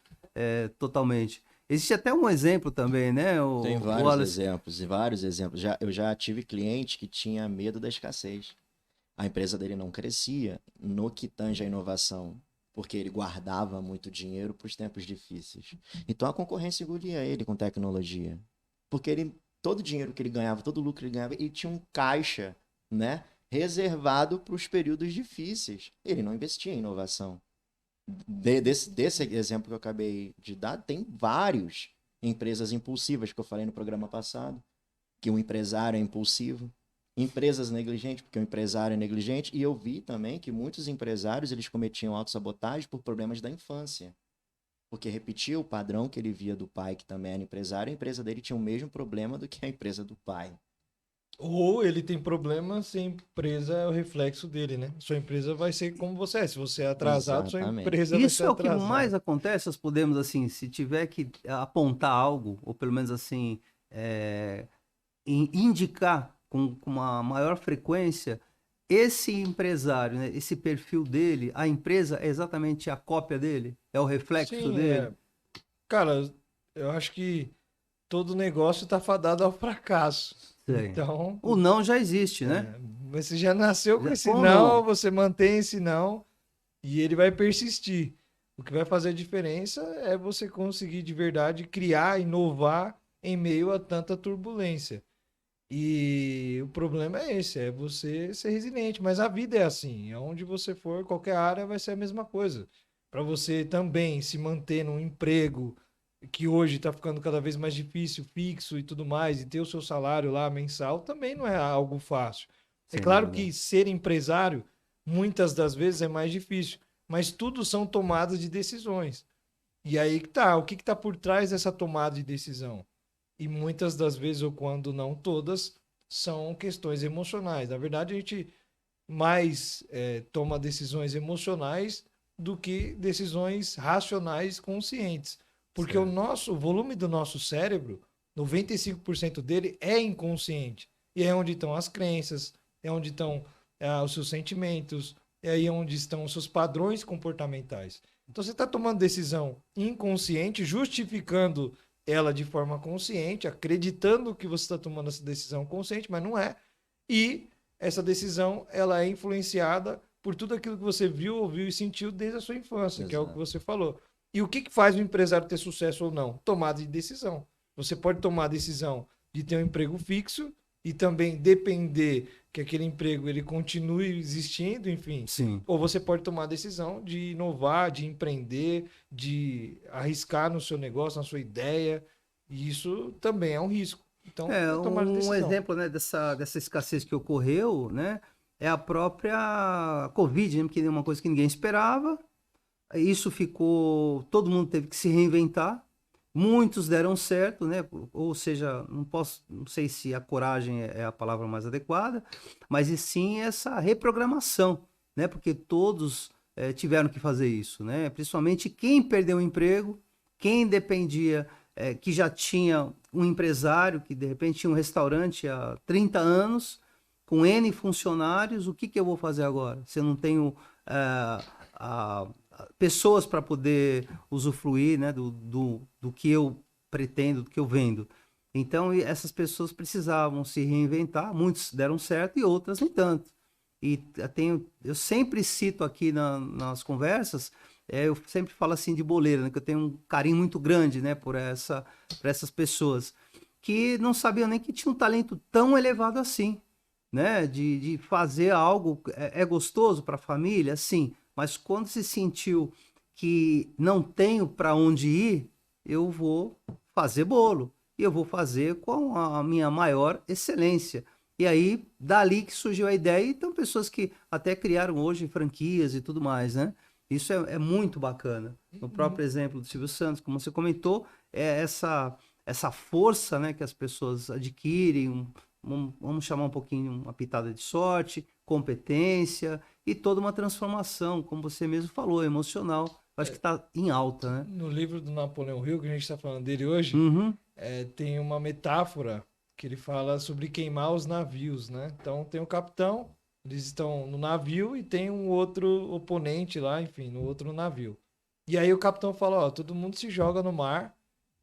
totalmente. Existe até um exemplo também, né? Tem O vários Wallace. exemplos, e vários exemplos. Eu já tive cliente que tinha medo da escassez. A empresa dele não crescia no que tange a inovação, porque ele guardava muito dinheiro para os tempos difíceis. Então a concorrência engolia ele com tecnologia. Porque todo o dinheiro que ele ganhava, todo o lucro que ele ganhava, ele tinha um caixa, né, reservado para os períodos difíceis. Ele não investia em inovação. Desse exemplo que eu acabei de dar, tem vários empresas impulsivas que eu falei no programa passado, que o empresário é impulsivo, empresas negligentes, porque o empresário é negligente, e eu vi também que muitos empresários eles cometiam autossabotagem por problemas da infância, porque repetia o padrão que ele via do pai, que também era empresário, a empresa dele tinha o mesmo problema do que a empresa do pai. Ou ele tem problema se a empresa é o reflexo dele, né? Sua empresa vai ser como você é. Se você é atrasado, sua Exatamente. empresa vai ser Isso é o que atrasada. mais acontece, nós podemos, assim, se tiver que apontar algo, ou pelo menos assim, indicar com uma maior frequência, esse empresário, né, esse perfil dele, a empresa é exatamente a cópia dele? É o reflexo Sim, dele? cara, eu acho que todo negócio está fadado ao fracasso. Sei. Então, O não já existe, né? você já nasceu com esse Ou não, você mantém esse não e ele vai persistir. O que vai fazer a diferença é você conseguir de verdade criar, inovar em meio a tanta turbulência. E o problema é esse, é você ser resiliente. Mas a vida é assim, aonde você for, qualquer área vai ser a mesma coisa. Para você também se manter num emprego que hoje está ficando cada vez mais difícil, fixo e tudo mais, e ter o seu salário lá mensal, também não é algo fácil. É Sem claro dúvida. que ser empresário, muitas das vezes é mais difícil, mas tudo são tomadas de decisões. E aí que tá, o que está por trás dessa tomada de decisão? E muitas das vezes, ou quando não todas, são questões emocionais. Na verdade, a gente mais toma decisões emocionais do que decisões racionais conscientes. Porque o volume do nosso cérebro, 95% dele é inconsciente. E é onde estão as crenças, é onde estão os seus sentimentos, é aí onde estão os seus padrões comportamentais. Então você está tomando decisão inconsciente, justificando ela de forma consciente, acreditando que você está tomando essa decisão consciente, mas não é. E essa decisão ela é influenciada por tudo aquilo que você viu, ouviu e sentiu desde a sua infância, que é o que você falou. E o que faz o empresário ter sucesso ou não? Tomada de decisão. Você pode tomar a decisão de ter um emprego fixo e também depender que aquele emprego ele continue existindo, enfim. Sim. Ou você pode tomar a decisão de inovar, de empreender, de arriscar no seu negócio, na sua ideia. E isso também é um risco. Então, tomar a Um decisão. exemplo, né, dessa escassez que ocorreu, né, é a própria Covid, né, que é uma coisa que ninguém esperava. Isso ficou, todo mundo teve que se reinventar. Muitos deram certo, né? Ou seja, não sei se a coragem é a palavra mais adequada, mas e sim essa reprogramação, né? Porque todos tiveram que fazer isso, né? Principalmente quem perdeu o emprego, quem dependia, que já tinha um empresário, que de repente tinha um restaurante há 30 anos, com N funcionários, o que eu vou fazer agora? Se eu não tenho pessoas para poder usufruir, né, do que eu pretendo, do que eu vendo. Então, essas pessoas precisavam se reinventar, muitos deram certo e outras nem tanto. E eu sempre cito aqui nas conversas, eu sempre falo assim de boleira, né, que eu tenho um carinho muito grande, né, por essas pessoas que não sabiam nem que tinha um talento tão elevado assim, né, de fazer algo. É gostoso para a família, sim, mas quando se sentiu que não tenho para onde ir, eu vou fazer bolo. E eu vou fazer com a minha maior excelência. E aí, dali que surgiu a ideia, e então pessoas que até criaram hoje franquias e tudo mais, né? Isso é muito bacana. No próprio exemplo do Silvio Santos, como você comentou, é essa força, né, que as pessoas adquirem, vamos chamar um pouquinho, uma pitada de sorte, competência e toda uma transformação, como você mesmo falou, emocional. Acho que está em alta, né? No livro do Napoleão Hill, que a gente está falando dele hoje, Uhum. tem uma metáfora que ele fala sobre queimar os navios, né? Então tem o capitão, eles estão no navio e tem um outro oponente lá, enfim, no outro navio. E aí o capitão fala, ó, todo mundo se joga no mar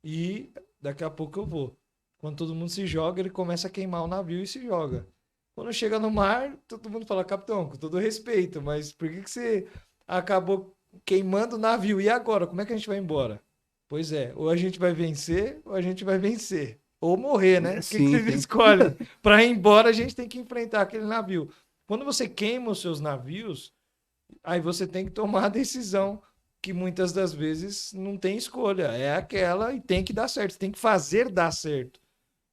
e daqui a pouco eu vou. Quando todo mundo se joga, ele começa a queimar o navio e se joga. Quando chega no mar, todo mundo fala, capitão, com todo respeito, mas por que você acabou queimando o navio? E agora? Como é que a gente vai embora? Pois é, ou a gente vai vencer, ou a gente vai vencer. Ou morrer, né? O que Sim, vocês tem. escolhem? Para ir embora, a gente tem que enfrentar aquele navio. Quando você queima os seus navios, aí você tem que tomar a decisão que muitas das vezes não tem escolha. É aquela e tem que dar certo. Você tem que fazer dar certo.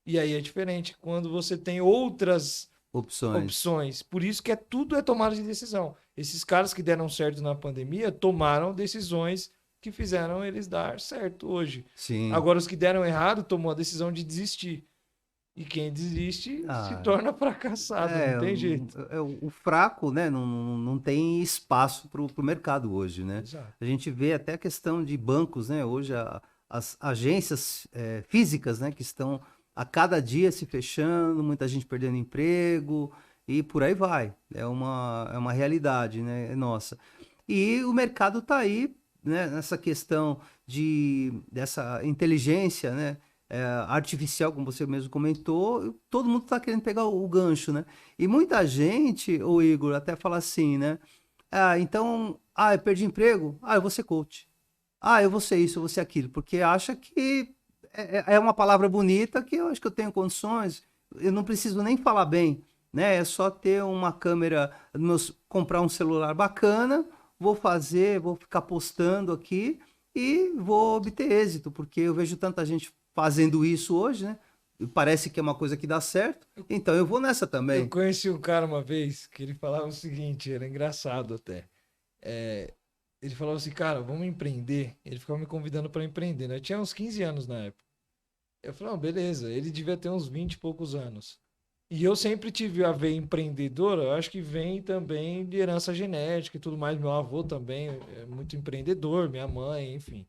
E aí é diferente quando você tem outras Opções. opções. Por isso que tudo é tomada de decisão. Esses caras que deram certo na pandemia tomaram decisões que fizeram eles dar certo hoje. Sim. Agora, os que deram errado tomou a decisão de desistir. E quem desiste se Ah, torna fracassado, não tem jeito. o fraco, né, não tem espaço para o mercado hoje, né? Exato. A gente vê até a questão de bancos, né? Hoje as agências físicas, né, que estão a cada dia se fechando, muita gente perdendo emprego e por aí vai. É uma realidade, né? Nossa. E o mercado está aí, né, nessa questão dessa inteligência, né? Artificial, como você mesmo comentou, todo mundo está querendo pegar o gancho, né? E muita gente, o Igor, até fala assim, né? Então, eu perdi emprego? Eu vou ser coach. Eu vou ser isso, eu vou ser aquilo, porque acha que é uma palavra bonita que eu acho que eu tenho condições, eu não preciso nem falar bem, né? É só ter uma câmera, comprar um celular bacana, vou ficar postando aqui e vou obter êxito, porque eu vejo tanta gente fazendo isso hoje, né? E parece que é uma coisa que dá certo, então eu vou nessa Eu também. conheci um cara uma vez que ele falava o seguinte, era engraçado até. Ele falava assim, cara, vamos empreender. Ele ficava me convidando para empreender, né? Eu tinha uns 15 anos na época. Eu falei, não, beleza. Ele devia ter uns 20 e poucos anos. E eu sempre tive a veia empreendedora, eu acho que vem também de herança genética e tudo mais. Meu avô também é muito empreendedor, minha mãe, enfim.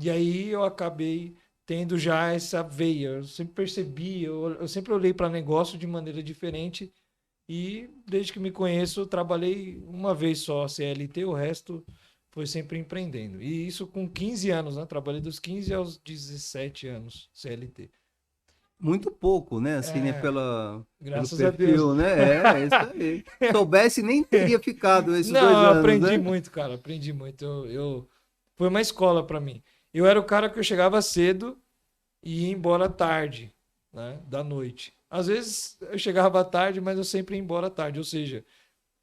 E aí eu acabei tendo já essa veia. Eu sempre percebi, eu sempre olhei para negócio de maneira diferente. E desde que me conheço, eu trabalhei uma vez só CLT, o resto foi sempre empreendendo. E isso com 15 anos, né? Trabalhei dos 15 aos 17 anos CLT. Muito pouco, né? Assim, né? É, Pelo graças a Deus. perfil, né? É isso aí. Soubesse, nem teria ficado esses Não, dois eu anos, aprendi né? muito, cara. Aprendi muito. Foi uma escola para mim. Eu era o cara que eu chegava cedo e ia embora tarde, né? Da noite. Às vezes eu chegava tarde, mas eu sempre ia embora tarde. Ou seja,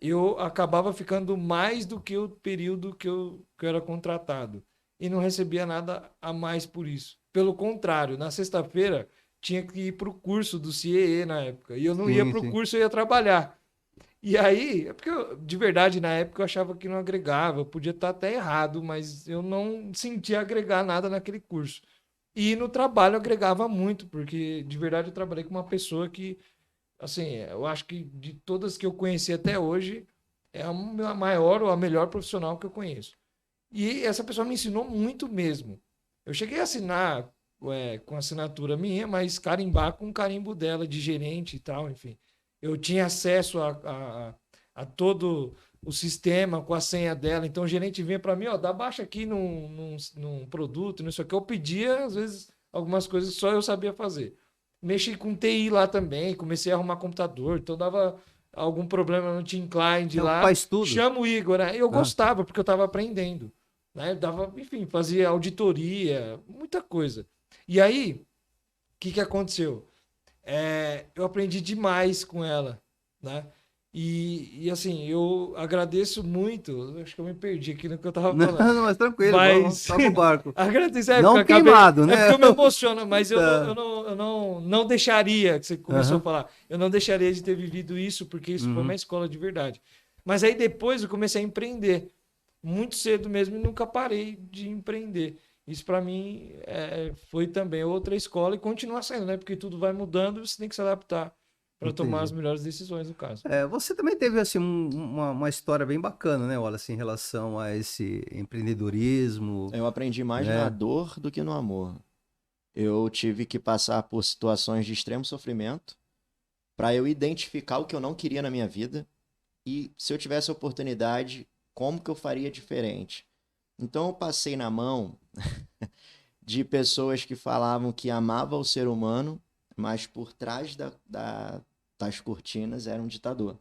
eu acabava ficando mais do que o período que eu era contratado. E não recebia nada a mais por isso. Pelo contrário, na sexta-feira tinha que ir para o curso do CIE na época. E eu não ia Sim, para o sim. curso, eu ia trabalhar. E aí, é porque de verdade, na época eu achava que não agregava. Eu podia estar até errado, mas eu não sentia agregar nada naquele curso. E no trabalho eu agregava muito, porque de verdade eu trabalhei com uma pessoa que, assim, eu acho que de todas que eu conheci até hoje, é a maior ou a melhor profissional que eu conheço. E essa pessoa me ensinou muito mesmo. Eu cheguei a assinar com assinatura minha, mas carimbar com o carimbo dela, de gerente e tal, enfim. Eu tinha acesso a todo o sistema com a senha dela. Então o gerente vinha para mim, ó, dá baixa aqui num produto, não sei o que. Eu pedia, às vezes, algumas coisas só eu sabia fazer. Mexi com TI lá também, comecei a arrumar computador, então dava algum problema no Team Client Então, lá, faz tudo. chama o Igor, né? Eu Ah, gostava, porque eu estava aprendendo, né? Dava, enfim, fazia auditoria, muita coisa. E aí, o que aconteceu? Eu aprendi demais com ela, né? E assim, eu agradeço muito. Acho que eu me perdi aqui no que eu estava não, falando. mas tranquilo, vamos Mas toca o barco. agradeço, porque eu Não acabei. queimado, É né? porque eu me emociono, mas eu não, eu Tá. não, eu não, não deixaria, que você começou a Aham. falar, eu não deixaria de ter vivido isso, porque isso foi uma Uhum. escola de verdade. Mas aí depois eu comecei a empreender, muito cedo mesmo, e nunca parei de empreender. Isso para mim foi também outra escola e continua sendo, né? Porque tudo vai mudando e você tem que se adaptar. para tomar as Entendi. melhores decisões, no caso. Você também teve assim uma história bem bacana, né, Wallace, em relação a esse empreendedorismo, Eu aprendi mais na né? dor do que no amor. Eu tive que passar por situações de extremo sofrimento para eu identificar o que eu não queria na minha vida e, se eu tivesse a oportunidade, como que eu faria diferente. Então, eu passei na mão de pessoas que falavam que amavam o ser humano, mas por trás das cortinas era um ditador.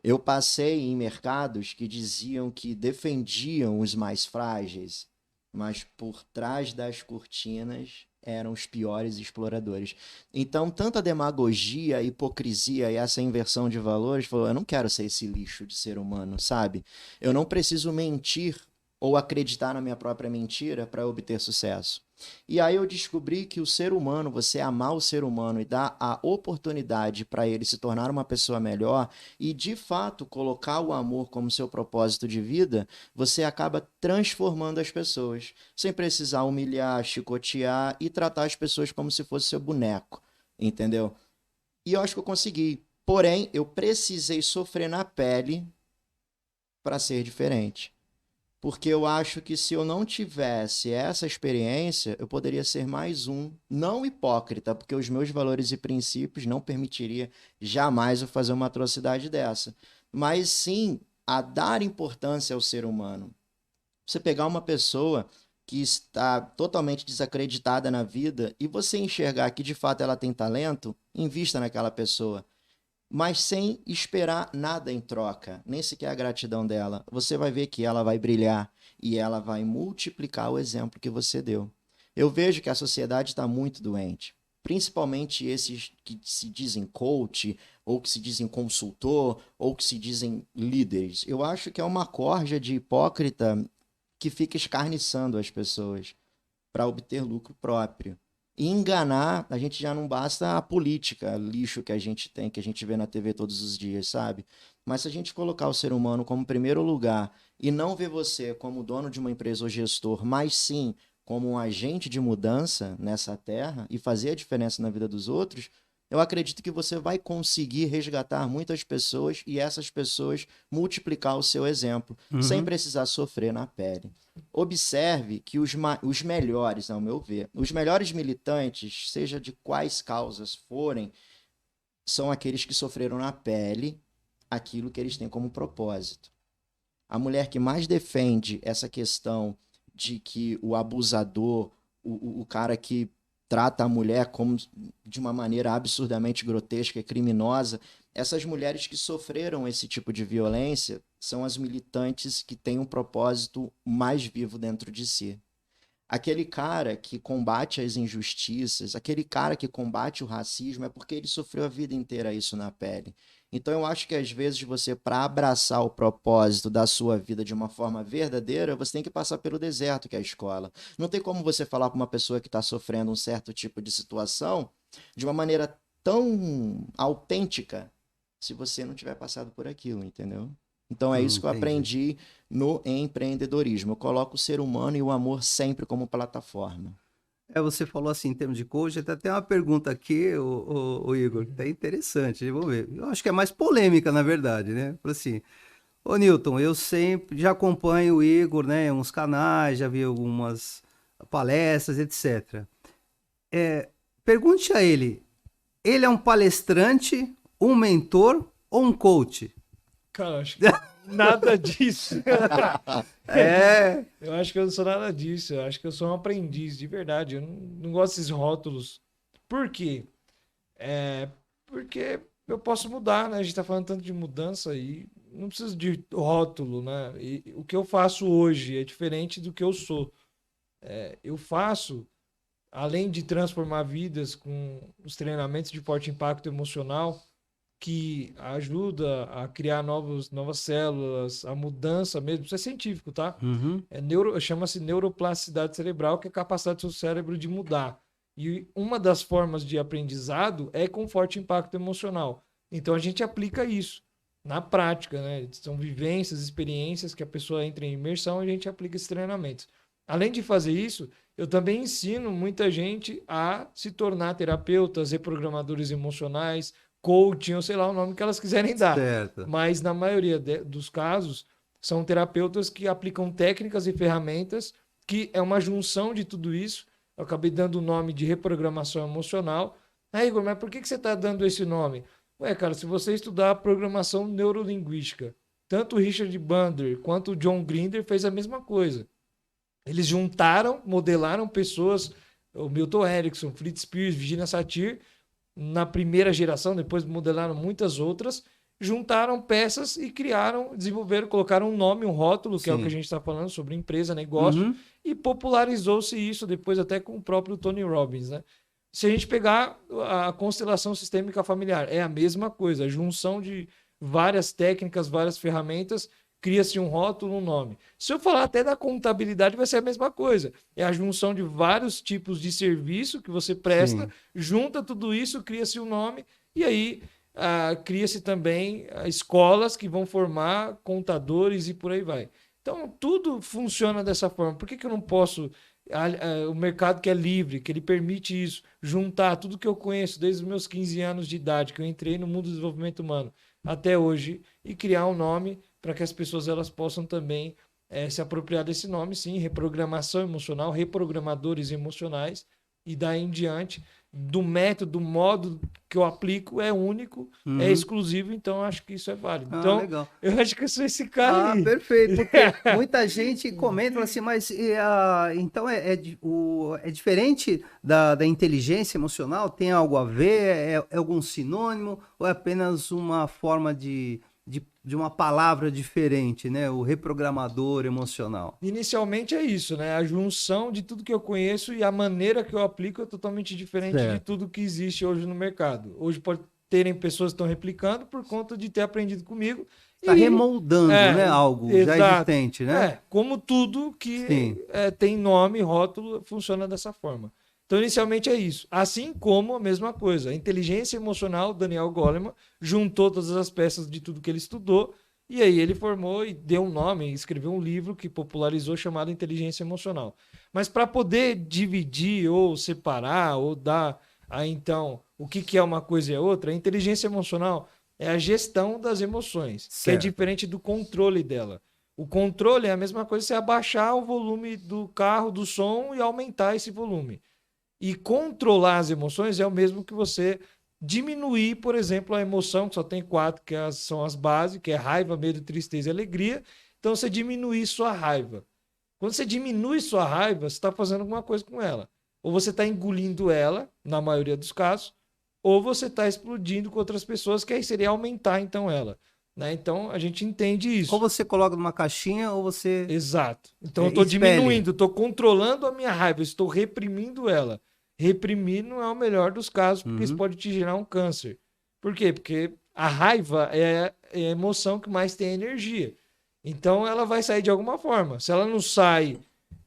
Eu passei em mercados que diziam que defendiam os mais frágeis, mas por trás das cortinas eram os piores exploradores. Então, tanta demagogia, hipocrisia e essa inversão de valores, falou, eu não quero ser esse lixo de ser humano, sabe? Eu não preciso mentir ou acreditar na minha própria mentira para obter sucesso. E aí eu descobri que o ser humano, você amar o ser humano e dar a oportunidade para ele se tornar uma pessoa melhor e de fato colocar o amor como seu propósito de vida, você acaba transformando as pessoas, sem precisar humilhar, chicotear e tratar as pessoas como se fosse seu boneco, entendeu? E eu acho que eu consegui. Porém, eu precisei sofrer na pele para ser diferente. Porque eu acho que se eu não tivesse essa experiência, eu poderia ser mais um, não hipócrita, porque os meus valores e princípios não permitiria jamais eu fazer uma atrocidade dessa, mas sim a dar importância ao ser humano. Você pegar uma pessoa que está totalmente desacreditada na vida e você enxergar que de fato ela tem talento, invista naquela pessoa, mas sem esperar nada em troca, nem sequer a gratidão dela. Você vai ver que ela vai brilhar e ela vai multiplicar o exemplo que você deu. Eu vejo que a sociedade está muito doente, principalmente esses que se dizem coach, ou que se dizem consultor, ou que se dizem líderes. Eu acho que é uma corja de hipócrita que fica escarniçando as pessoas para obter lucro próprio. E enganar, a gente já não basta a política, lixo que a gente tem, que a gente vê na TV todos os dias, sabe? Mas se a gente colocar o ser humano como primeiro lugar e não ver você como dono de uma empresa ou gestor, mas sim como um agente de mudança nessa terra e fazer a diferença na vida dos outros, eu acredito que você vai conseguir resgatar muitas pessoas e essas pessoas multiplicar o seu exemplo, sem Uhum. precisar sofrer na pele. Observe que os melhores, ao meu ver, os melhores militantes, seja de quais causas forem, são aqueles que sofreram na pele aquilo que eles têm como propósito. A mulher que mais defende essa questão de que o abusador, o cara que trata a mulher como de uma maneira absurdamente grotesca e criminosa, essas mulheres que sofreram esse tipo de violência são as militantes que têm um propósito mais vivo dentro de si. Aquele cara que combate as injustiças, aquele cara que combate o racismo, é porque ele sofreu a vida inteira isso na pele. Então eu acho que às vezes você, para abraçar o propósito da sua vida de uma forma verdadeira, você tem que passar pelo deserto, que é a escola. Não tem como você falar para uma pessoa que está sofrendo um certo tipo de situação de uma maneira tão autêntica se você não tiver passado por aquilo, entendeu? Então é isso que eu Entendi. aprendi no empreendedorismo. Eu coloco o ser humano e o amor sempre como plataforma. Você falou assim em termos de coach, até tem uma pergunta aqui, o Igor, que tá interessante, vamos ver. Eu acho que é mais polêmica, na verdade, né? Falou assim, ô Newton, eu sempre já acompanho o Igor, né, em uns canais, já vi algumas palestras, etc. Pergunte a ele é um palestrante, um mentor ou um coach? Cara, acho que nada disso. É, Eu acho que eu não sou nada disso. Eu acho que eu sou um aprendiz, de verdade. Eu não gosto desses rótulos. Por quê? Porque eu posso mudar, né? A gente tá falando tanto de mudança e não preciso de rótulo, né? E o que eu faço hoje é diferente do que eu sou. Eu faço, além de transformar vidas com os treinamentos de forte impacto emocional, que ajuda a criar novas células, a mudança mesmo. Isso é científico, tá? uhum, Chama-se neuroplasticidade cerebral, que é a capacidade do seu cérebro de mudar. E uma das formas de aprendizado é com forte impacto emocional. Então a gente aplica isso na prática, né? São vivências, experiências que a pessoa entra em imersão e a gente aplica esses treinamentos. Além de fazer isso, eu também ensino muita gente a se tornar terapeutas, reprogramadores emocionais, coaching, ou sei lá o nome que elas quiserem dar. Certo. Mas na maioria dos casos, são terapeutas que aplicam técnicas e ferramentas que é uma junção de tudo isso. Eu acabei dando o nome de reprogramação emocional. Aí, Igor, mas por que você está dando esse nome? Ué, cara, se você estudar programação neurolinguística, tanto o Richard Bandler quanto o John Grinder fez a mesma coisa. Eles juntaram, modelaram pessoas, o Milton Erickson, Fritz Perls, Virginia Satir, na primeira geração, depois modelaram muitas outras, juntaram peças e criaram, desenvolveram, colocaram um nome, um rótulo, que é o Sim. que a gente está falando sobre empresa, negócio, Uhum. e popularizou-se isso depois até com o próprio Tony Robbins, né? Se a gente pegar a constelação sistêmica familiar, é a mesma coisa, a junção de várias técnicas, várias ferramentas, cria-se um rótulo, um nome. Se eu falar até da contabilidade, vai ser a mesma coisa. É a junção de vários tipos de serviço que você presta, Sim. junta tudo isso, cria-se um nome, e aí cria-se também escolas que vão formar contadores e por aí vai. Então, tudo funciona dessa forma. Por que que eu não posso... o mercado que é livre, que ele permite isso, juntar tudo que eu conheço desde os meus 15 anos de idade, que eu entrei no mundo do desenvolvimento humano até hoje, e criar um nome para que as pessoas elas possam também se apropriar desse nome, sim, reprogramação emocional, reprogramadores emocionais, e daí em diante, do método, do modo que eu aplico é único, Uhum. é exclusivo, então eu acho que isso é válido. Ah, Então, legal. eu acho que eu sou esse cara aí. Perfeito, porque muita gente comenta fala assim, mas então é diferente da inteligência emocional? Tem algo a ver? É algum sinônimo? Ou é apenas uma forma de uma palavra diferente, né? O reprogramador emocional. Inicialmente é isso, né? A junção de tudo que eu conheço e a maneira que eu aplico é totalmente diferente de Certo. tudo que existe hoje no mercado. Hoje pode terem pessoas que estão replicando por conta de ter aprendido comigo. Está remoldando, né? Algo já exato. existente, né? Como tudo que Sim. tem nome, rótulo, funciona dessa forma. Então, inicialmente é isso. Assim como a mesma coisa. A inteligência emocional, Daniel Goleman, juntou todas as peças de tudo que ele estudou, e aí ele formou e deu um nome, escreveu um livro que popularizou chamado Inteligência Emocional. Mas para poder dividir ou separar ou dar então o que é uma coisa e a outra, a inteligência emocional é a gestão das emoções, que é Certo. diferente do controle dela. O controle é a mesma coisa que você abaixar o volume do carro, do som e aumentar esse volume. E controlar as emoções é o mesmo que você diminuir, por exemplo, a emoção, que só tem 4, que são as bases, que é raiva, medo, tristeza e alegria. Então, você diminuir sua raiva. Quando você diminui sua raiva, você está fazendo alguma coisa com ela. Ou você está engolindo ela, na maioria dos casos, ou você está explodindo com outras pessoas, que aí seria aumentar, então, ela. Né? Então, a gente entende isso. Ou você coloca numa caixinha, ou você... Exato. Então, eu estou expele. diminuindo, estou controlando a minha raiva, estou reprimindo ela. Reprimir não é o melhor dos casos, porque isso pode te gerar um câncer. Por quê? Porque a raiva é a emoção que mais tem energia. Então, ela vai sair de alguma forma. Se ela não sai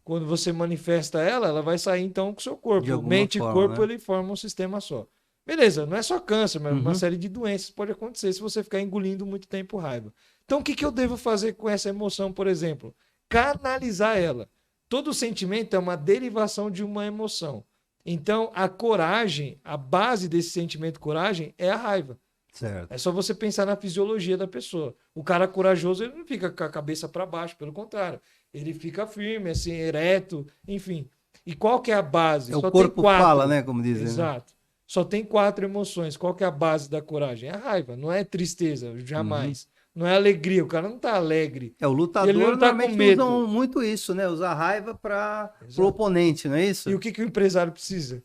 quando você manifesta ela, ela vai sair então com o seu corpo. De alguma Mente forma, e corpo, né? ele forma um sistema só. Beleza, não é só câncer, mas uma série de doenças pode acontecer se você ficar engolindo muito tempo raiva. Então, o que eu devo fazer com essa emoção, por exemplo? Canalizar ela. Todo sentimento é uma derivação de uma emoção. Então, a coragem, a base desse sentimento coragem é a raiva. Certo. É só você pensar na fisiologia da pessoa. O cara corajoso, ele não fica com a cabeça para baixo, pelo contrário. Ele fica firme, assim, ereto, enfim. E qual que é a base? O Só corpo tem 4. fala, né? Como dizem. Exato. Só tem 4 emoções. Qual que é a base da coragem? É a raiva, não é tristeza, jamais. Não é alegria, o cara não tá alegre. O lutador Ele não tá normalmente com medo. usam muito isso, né? Usar raiva para Exato. o oponente, não é isso? E o que o empresário precisa?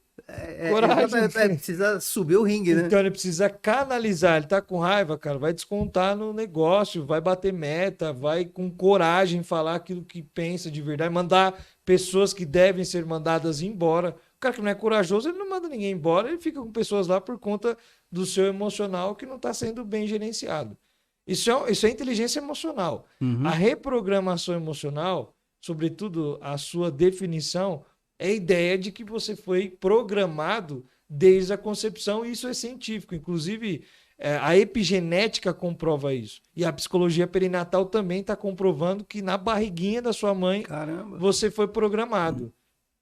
Coragem. Precisa subir o ringue, né? Então ele precisa canalizar. Ele tá com raiva, cara, vai descontar no negócio, vai bater meta, vai com coragem falar aquilo que pensa de verdade, mandar pessoas que devem ser mandadas embora. O cara que não é corajoso, ele não manda ninguém embora, ele fica com pessoas lá por conta do seu emocional que não está sendo bem gerenciado. Isso é inteligência emocional. A reprogramação emocional, sobretudo a sua definição, é a ideia de que você foi programado desde a concepção, e isso é científico. Inclusive, a epigenética comprova isso. E a psicologia perinatal também está comprovando que na barriguinha da sua mãe, Caramba. você foi programado.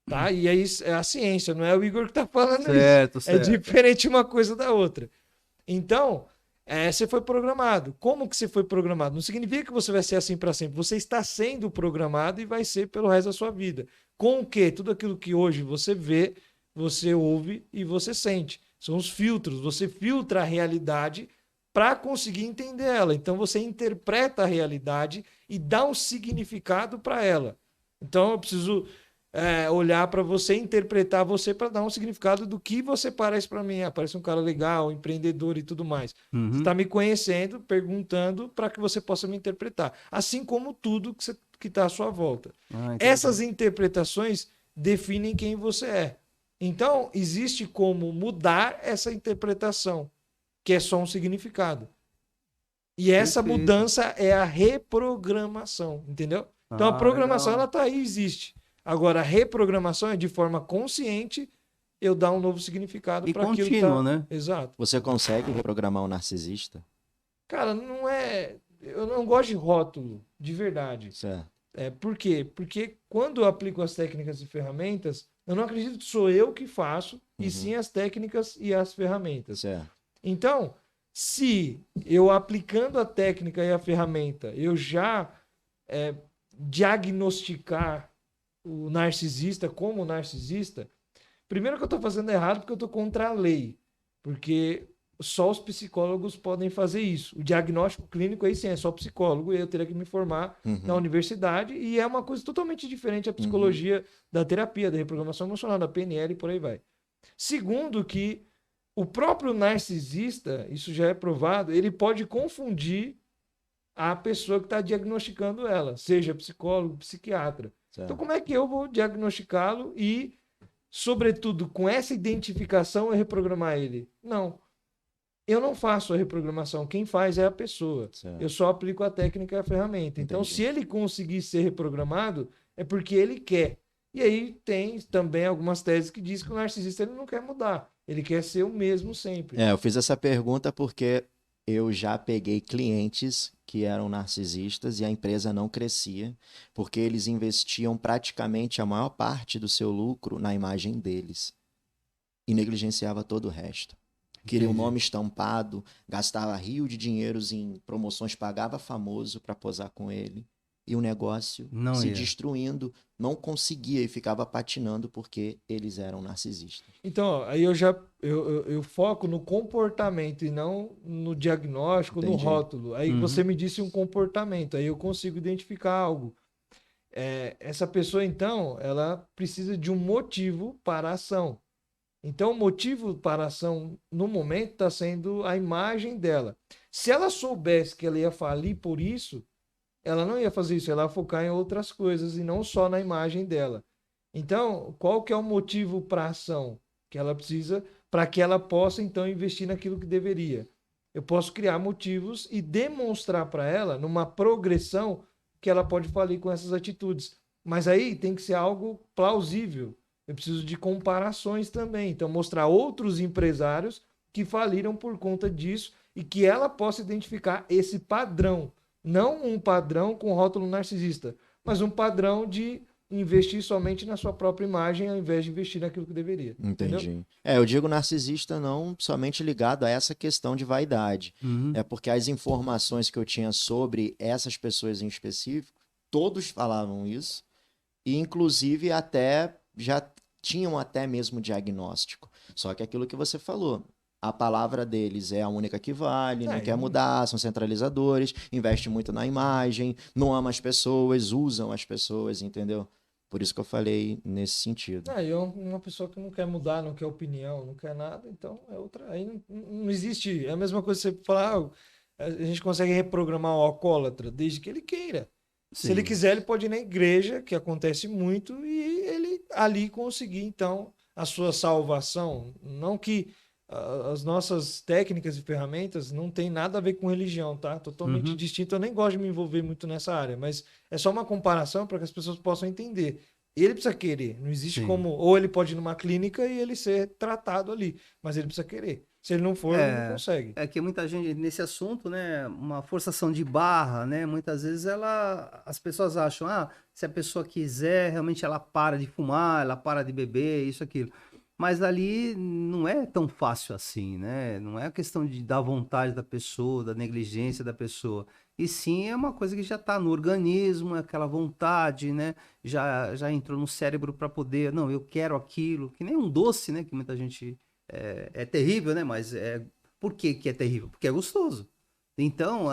Tá? E aí é a ciência, não é o Igor que está falando Certo, isso. certo. É diferente uma coisa da outra. Então, você foi programado. Como que você foi programado? Não significa que você vai ser assim para sempre. Você está sendo programado e vai ser pelo resto da sua vida. Com o quê? Tudo aquilo que hoje você vê, você ouve e você sente. São os filtros. Você filtra a realidade para conseguir entender ela. Então, você interpreta a realidade e dá um significado para ela. Então, eu preciso olhar para você, interpretar você para dar um significado do que você parece para mim. Parece um cara legal, empreendedor e tudo mais. Você está me conhecendo, perguntando para que você possa me interpretar. Assim como tudo que está à sua volta. Essas interpretações definem quem você é. Então, existe como mudar essa interpretação, que é só um significado. E essa mudança é a reprogramação, entendeu? Então, a programação, ela tá aí, existe. Agora, a reprogramação é de forma consciente eu dar um novo significado para aquilo que tá... né? Exato. Você consegue reprogramar um narcisista? Cara, não é... Eu não gosto de rótulo, de verdade. Certo. Por quê? Porque quando eu aplico as técnicas e ferramentas, eu não acredito que sou eu que faço, e sim as técnicas e as ferramentas. Certo. Então, se eu aplicando a técnica e a ferramenta, eu já diagnosticar o narcisista como narcisista, primeiro que eu estou fazendo errado porque eu estou contra a lei. Porque só os psicólogos podem fazer isso. O diagnóstico clínico aí sim é só psicólogo, e eu teria que me formar na universidade, e é uma coisa totalmente diferente da psicologia da terapia, da reprogramação emocional, da PNL e por aí vai. Segundo que o próprio narcisista, isso já é provado, ele pode confundir a pessoa que está diagnosticando ela, seja psicólogo, psiquiatra. Certo. Então, como é que eu vou diagnosticá-lo e, sobretudo, com essa identificação, eu reprogramar ele? Não. Eu não faço a reprogramação. Quem faz é a pessoa. Certo. Eu só aplico a técnica e a ferramenta. Então, Entendi. se ele conseguir ser reprogramado, é porque ele quer. E aí tem também algumas teses que dizem que o narcisista ele não quer mudar. Ele quer ser o mesmo sempre. Eu fiz essa pergunta porque eu já peguei clientes que eram narcisistas e a empresa não crescia, porque eles investiam praticamente a maior parte do seu lucro na imagem deles e negligenciava todo o resto. Queria um nome estampado, gastava rio de dinheiros em promoções, pagava famoso para posar com ele. E o negócio se destruindo, não conseguia e ficava patinando porque eles eram narcisistas. Então, aí eu foco no comportamento e não no diagnóstico, no rótulo. Aí você me disse um comportamento, aí eu consigo identificar algo. Essa pessoa, então, ela precisa de um motivo para a ação. Então, o motivo para a ação, no momento, está sendo a imagem dela. Se ela soubesse que ela ia falir por isso, ela não ia fazer isso, ela ia focar em outras coisas e não só na imagem dela. Então, qual que é o motivo para a ação que ela precisa para que ela possa, então, investir naquilo que deveria? Eu posso criar motivos e demonstrar para ela, numa progressão, que ela pode falir com essas atitudes. Mas aí tem que ser algo plausível. Eu preciso de comparações também. Então, mostrar outros empresários que faliram por conta disso e que ela possa identificar esse padrão. Não um padrão com rótulo narcisista, mas um padrão de investir somente na sua própria imagem ao invés de investir naquilo que deveria. Entendi. Entendeu? Eu digo narcisista não somente ligado a essa questão de vaidade. É porque as informações que eu tinha sobre essas pessoas em específico, todos falavam isso, e inclusive até já tinham até mesmo diagnóstico. Só que aquilo que você falou, a palavra deles é a única que vale, não quer mudar, são centralizadores, investe muito na imagem, não ama as pessoas, usam as pessoas, entendeu? Por isso que eu falei nesse sentido. E uma pessoa que não quer mudar, não quer opinião, não quer nada, então é outra. Aí não existe. É a mesma coisa que você falar, a gente consegue reprogramar o alcoólatra desde que ele queira. Sim. Se ele quiser, ele pode ir na igreja, que acontece muito, e ele ali conseguir, então, a sua salvação. Não que as nossas técnicas e ferramentas não tem nada a ver com religião, tá? Totalmente distinto. Eu nem gosto de me envolver muito nessa área, mas é só uma comparação para que as pessoas possam entender. Ele precisa querer. Não existe como... Ou ele pode ir numa clínica e ele ser tratado ali, mas ele precisa querer. Se ele não for, ele não consegue. É que muita gente, nesse assunto, né, uma forçação de barra, né, muitas vezes as pessoas acham, se a pessoa quiser, realmente ela para de fumar, ela para de beber, isso, aquilo. Mas ali não é tão fácil assim, né? Não é a questão da vontade da pessoa, da negligência da pessoa. E sim é uma coisa que já está no organismo, é aquela vontade, né? Já entrou no cérebro para poder, não, eu quero aquilo, que nem um doce, né? Que muita gente é terrível, né? Mas por que que é terrível? Porque é gostoso. Então,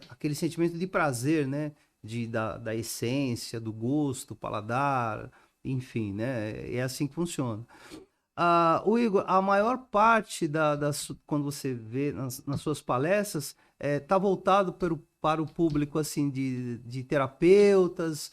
aquele sentimento de prazer, né? Da essência, do gosto, paladar, enfim, né? É assim que funciona. O Igor, a maior parte quando você vê nas suas palestras, está voltado para o público assim de terapeutas,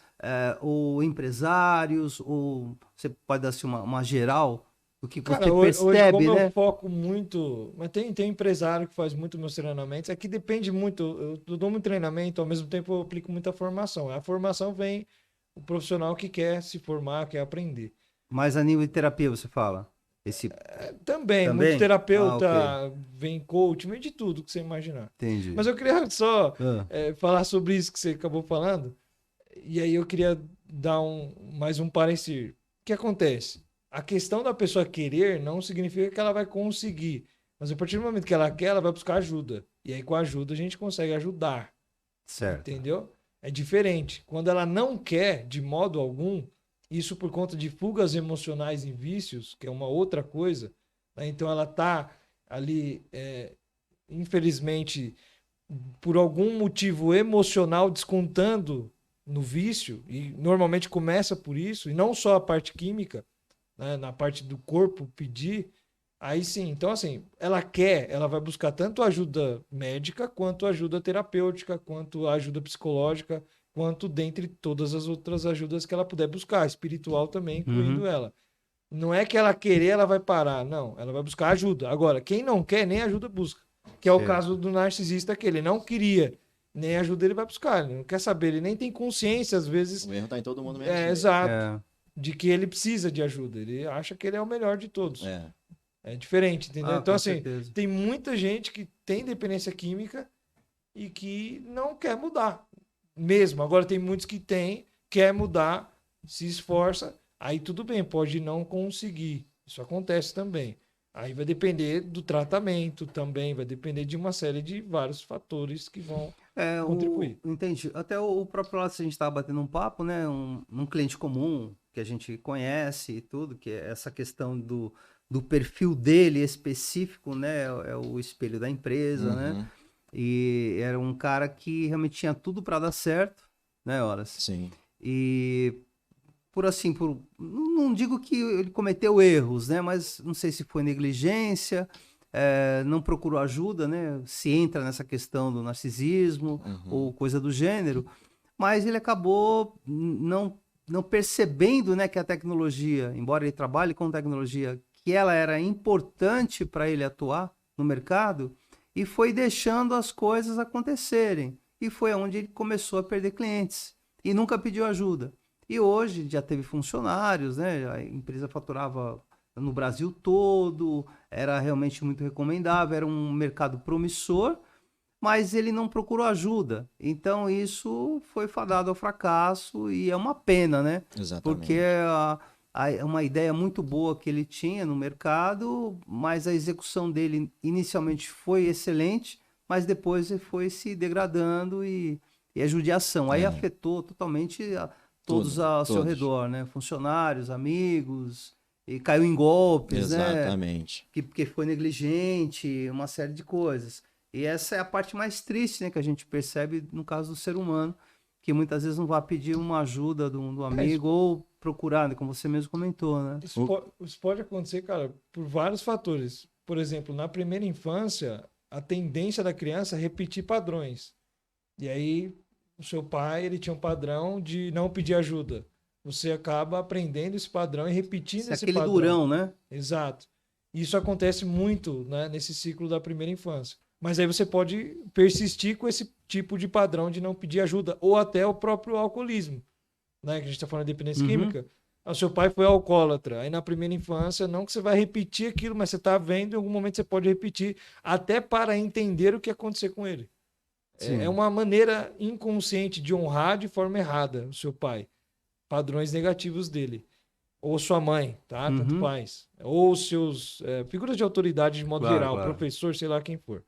ou empresários, ou você pode dar assim, uma geral do que Cara, você hoje, percebe, como eu né? foco muito, mas tem empresário que faz muito meus treinamentos, é que depende muito, eu dou muito treinamento, ao mesmo tempo eu aplico muita formação. A formação vem o profissional que quer se formar, quer aprender. Mas a nível de terapia você fala? Esse Também, muito também? Ah, ok. terapeuta, vem coach, meio de tudo que você imaginar. Entendi. Mas eu queria só Ah, falar sobre isso que você acabou falando, e aí eu queria dar mais um parecer. O que acontece? A questão da pessoa querer não significa que ela vai conseguir. Mas a partir do momento que ela quer, ela vai buscar ajuda. E aí, com a ajuda, a gente consegue ajudar. certo. Entendeu? É diferente. Quando ela não quer, de modo algum, isso por conta de fugas emocionais em vícios, que é uma outra coisa, né? Então ela está ali, infelizmente, por algum motivo emocional descontando no vício, e normalmente começa por isso, e não só a parte química, né, na parte do corpo pedir, aí sim. Então, assim, ela quer, ela vai buscar tanto ajuda médica, quanto ajuda terapêutica, quanto ajuda psicológica, quanto dentre todas as outras ajudas que ela puder buscar, espiritual também, incluindo Uhum, ela. Não é que ela querer, ela vai parar. Não, ela vai buscar ajuda. Agora, quem não quer, nem ajuda busca. Que é o certo. caso do narcisista, que ele não queria, nem ajuda ele vai buscar. Ele não quer saber, ele nem tem consciência, às vezes, O erro tá em todo mundo menos nele. exato, É, de que ele precisa de ajuda. Ele acha que ele é o melhor de todos. É. É diferente, entendeu? Então, com assim, certeza. tem muita gente que tem dependência química e que não quer mudar mesmo. Agora, tem muitos que têm, quer mudar, se esforça, aí tudo bem, pode não conseguir. Isso acontece também. Aí vai depender do tratamento também, vai depender de uma série de vários fatores que vão contribuir. Entendi. Até o próprio lado, a gente estava batendo um papo, né? Um cliente comum que a gente conhece e tudo, que é essa questão do perfil dele específico, né? É o espelho da empresa, né? Uhum. E era um cara que realmente tinha tudo para dar certo, né, Horas? Sim. E não digo que ele cometeu erros, né? Mas não sei se foi negligência, não procurou ajuda, né? Se entra nessa questão do narcisismo Uhum. ou coisa do gênero, mas ele acabou não percebendo, né, que a tecnologia, embora ele trabalhe com tecnologia, que ela era importante para ele atuar no mercado e foi deixando as coisas acontecerem. E foi onde ele começou a perder clientes e nunca pediu ajuda. E hoje já teve funcionários, né? A empresa faturava no Brasil todo, era realmente muito recomendável, era um mercado promissor, mas ele não procurou ajuda. Então isso foi fadado ao fracasso e é uma pena, né? Porque Exatamente. é uma ideia muito boa que ele tinha no mercado, mas a execução dele inicialmente foi excelente, mas depois ele foi se degradando e a judiação. Aí É. afetou totalmente todos Tudo. ao seu Todos. redor, né? Funcionários, amigos, e caiu em golpes, né? Exatamente. Porque foi negligente, uma série de coisas. E essa é a parte mais triste, né, que a gente percebe no caso do ser humano, que muitas vezes não vai pedir uma ajuda do Isso, amigo ou procurar, né, como você mesmo comentou, né? O- isso pode acontecer, cara, por vários fatores. Por exemplo, na primeira infância, a tendência da criança é repetir padrões. E aí, o seu pai, ele tinha um padrão de não pedir ajuda. Você acaba aprendendo esse padrão e repetindo Isso é esse aquele padrão. durão, né? Exato. Isso acontece muito, né, nesse ciclo da primeira infância. Mas aí você pode persistir com esse tipo de padrão de não pedir ajuda, ou até o próprio alcoolismo, né, que a gente está falando de dependência Uhum. química. O seu pai foi alcoólatra, aí na primeira infância, não que você vai repetir aquilo, mas você está vendo, em algum momento você pode repetir, até para entender o que aconteceu com ele. É Sim. uma maneira inconsciente de honrar de forma errada o seu pai, padrões negativos dele. ou sua mãe, tá? Tanto Uhum. faz. Ou seus figuras de autoridade de modo Claro, geral, claro. professor, sei lá quem for.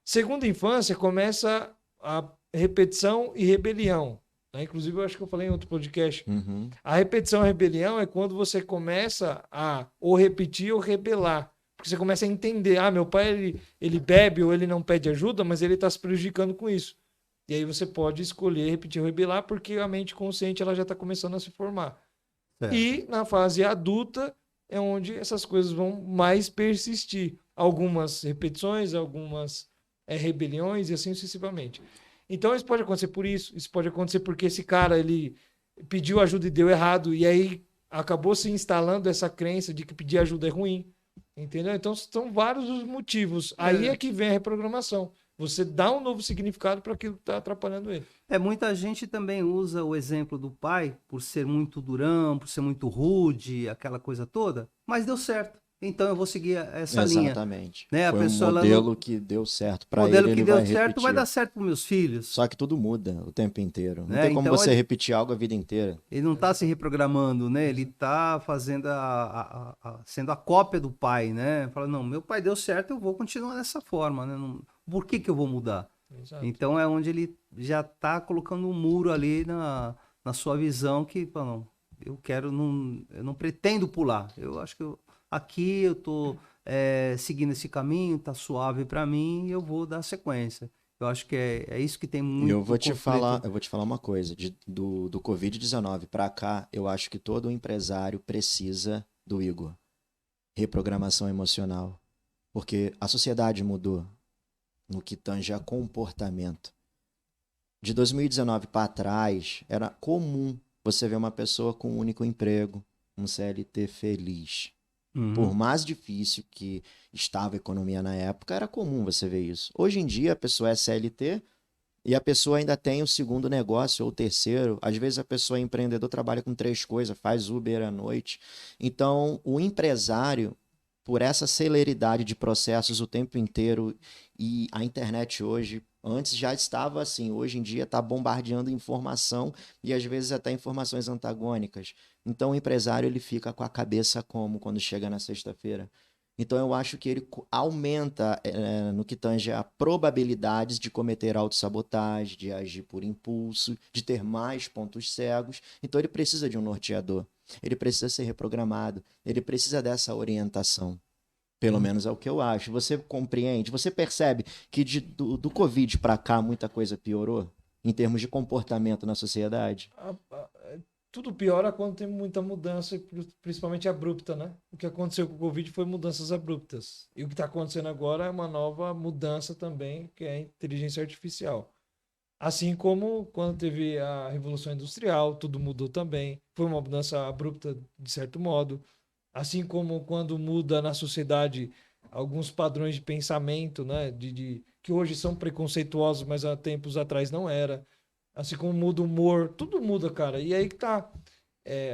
Segunda infância começa a repetição e rebelião, né? Inclusive, eu acho que eu falei em outro podcast. Uhum. A repetição e a rebelião é quando você começa a ou repetir ou rebelar. Porque você começa a entender, meu pai ele bebe ou ele não pede ajuda, mas ele está se prejudicando com isso. E aí você pode escolher repetir ou rebelar, porque a mente consciente ela já está começando a se formar. Certo. E na fase adulta é onde essas coisas vão mais persistir. Algumas repetições, algumas rebeliões e assim sucessivamente. Então isso pode acontecer por isso pode acontecer porque esse cara ele pediu ajuda e deu errado, e aí acabou se instalando essa crença de que pedir ajuda é ruim. Entendeu? Então são vários os motivos. Aí é que vem a reprogramação. Você dá um novo significado para aquilo que está atrapalhando ele. Muita gente também usa o exemplo do pai por ser muito durão, por ser muito rude, aquela coisa toda, mas deu certo. Então eu vou seguir essa linha. Exatamente. Né? A Foi pessoa, um ela modelo que deu certo o para modelo ele, que ele deu vai certo vai repetir. dar certo para meus filhos. Só que tudo muda o tempo inteiro. Não Né? tem como Então, você ele- repetir algo a vida inteira. Ele não está se reprogramando, né? Ele está fazendo sendo a cópia do pai, né? Fala, não, meu pai deu certo, eu vou continuar dessa forma, né? Por que eu vou mudar? Exato. Então é onde ele já está colocando um muro ali na sua visão que, fala, não, eu não pretendo pular. Eu acho que aqui eu tô seguindo esse caminho, tá suave para mim e eu vou dar sequência. Eu acho que é isso que tem E muito eu vou te conflito. falar uma coisa. Do Covid-19 para cá, eu acho que todo empresário precisa do Igor. Reprogramação emocional. Porque a sociedade mudou no que tange a comportamento. De 2019 para trás, era comum você ver uma pessoa com um único emprego, um CLT feliz. Uhum. Por mais difícil que estava a economia na época, era comum você ver isso. Hoje em dia, a pessoa é CLT e a pessoa ainda tem o segundo negócio ou o terceiro. Às vezes a pessoa é empreendedor, trabalha com 3 coisas, faz Uber à noite. Então, o empresário, por essa celeridade de processos o tempo inteiro, e a internet hoje, antes já estava assim, hoje em dia está bombardeando informação e às vezes até informações antagônicas. Então o empresário ele fica com a cabeça como quando chega na sexta-feira. Então eu acho que ele aumenta no que tange a probabilidades de cometer autossabotagem, de agir por impulso, de ter mais pontos cegos. Então ele precisa de um norteador. Ele precisa ser reprogramado, ele precisa dessa orientação. Pelo menos é o que eu acho. Você compreende, você percebe que do Covid para cá muita coisa piorou em termos de comportamento na sociedade? Tudo piora quando tem muita mudança, principalmente abrupta, né? O que aconteceu com o Covid foi mudanças abruptas. E o que está acontecendo agora é uma nova mudança também, que é a inteligência artificial. Assim como quando teve a Revolução Industrial, tudo mudou também. Foi uma mudança abrupta, de certo modo. Assim como quando muda na sociedade alguns padrões de pensamento, né? Que hoje são preconceituosos, mas há tempos atrás não era. Assim como muda o humor, tudo muda, cara. E aí que tá.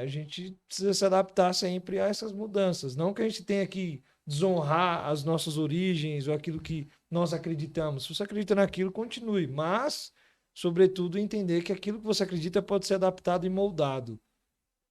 A gente precisa se adaptar sempre a essas mudanças. Não que a gente tenha que desonrar as nossas origens ou aquilo que nós acreditamos. Se você acredita naquilo, continue. Mas, sobretudo, entender que aquilo que você acredita pode ser adaptado e moldado.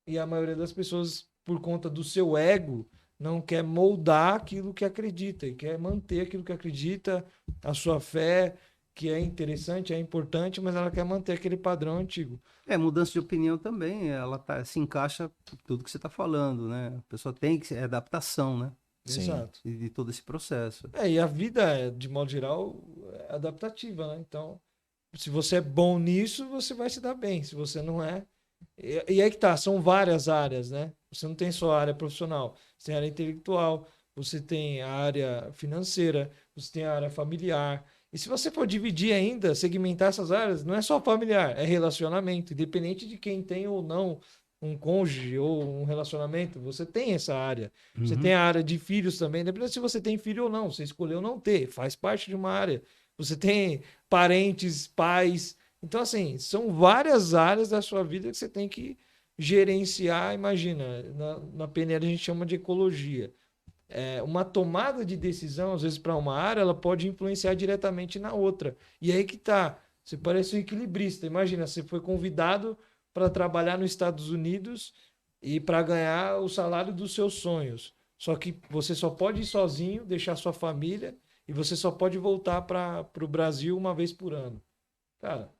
E a maioria das pessoas, por conta do seu ego, não quer moldar aquilo que acredita e quer manter aquilo que acredita, a sua fé, que é interessante, é importante, mas ela quer manter aquele padrão antigo. Mudança de opinião também, ela se encaixa com tudo que você está falando, né? A pessoa tem que adaptação, né? Sim. Exato. De todo esse processo. E a vida, de modo geral, é adaptativa, né? Então, se você é bom nisso, você vai se dar bem. Se você não é... E aí que tá, são várias áreas, né? Você não tem só a área profissional, você tem a área intelectual, você tem a área financeira, você tem a área familiar. E se você for dividir ainda, segmentar essas áreas, não é só familiar, é relacionamento. Independente de quem tem ou não um cônjuge ou um relacionamento, você tem essa área. Uhum. Você tem a área de filhos também, independente se você tem filho ou não, você escolheu não ter, faz parte de uma área. Você tem parentes, pais. Então, assim, são várias áreas da sua vida que você tem que gerenciar. Imagina, na PNL a gente chama de ecologia. Uma tomada de decisão, às vezes, para uma área, ela pode influenciar diretamente na outra. E aí que tá. Você parece um equilibrista. Imagina, você foi convidado para trabalhar nos Estados Unidos e para ganhar o salário dos seus sonhos. Só que você só pode ir sozinho, deixar sua família, e você só pode voltar para o Brasil uma vez por ano. Cara,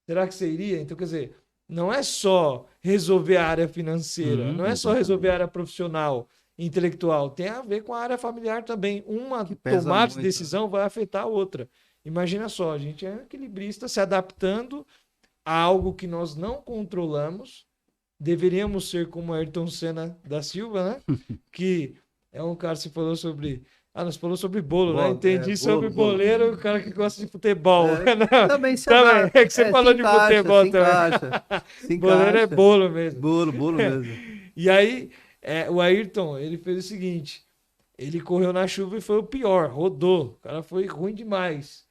será que você iria? Então, quer dizer, não é só resolver a área financeira, não é só resolver a área profissional, intelectual, tem a ver com a área familiar também. Uma tomada de decisão vai afetar a outra. Imagina só, a gente é equilibrista se adaptando a algo que nós não controlamos. Deveríamos ser como Ayrton Senna da Silva, né? Que é um cara que se falou sobre... nós falou sobre bolo, né? Entendi sobre boleiro, o cara que gosta de futebol. Também se também. É que você falou de futebol se também. Se boleiro é bolo mesmo. Bolo mesmo. E aí, o Ayrton, ele fez o seguinte, ele correu na chuva e foi o pior, rodou. O cara foi ruim demais.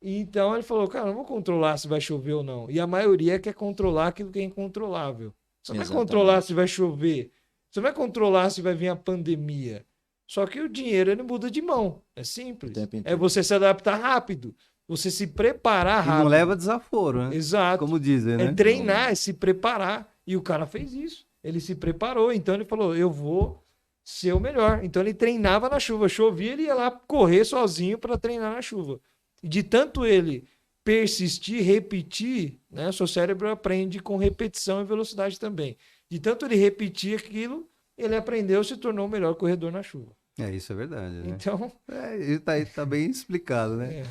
E então ele falou, cara, não vou controlar se vai chover ou não. E a maioria quer controlar aquilo que é incontrolável. Você não vai controlar se vai chover. Você não vai controlar se vai vir a pandemia. Só que o dinheiro, ele muda de mão. É simples. É você se adaptar rápido. Você se preparar rápido. E não leva desaforo, né? Exato. Como dizem, né? É treinar, é se preparar. E o cara fez isso. Ele se preparou. Então ele falou, eu vou ser o melhor. Então ele treinava na chuva. Chovia, ele ia lá correr sozinho para treinar na chuva. E de tanto ele persistir, repetir, né? O seu cérebro aprende com repetição e velocidade também. De tanto ele repetir aquilo, ele aprendeu e se tornou o melhor corredor na chuva. Isso é verdade, né? Então... tá bem explicado, né? É.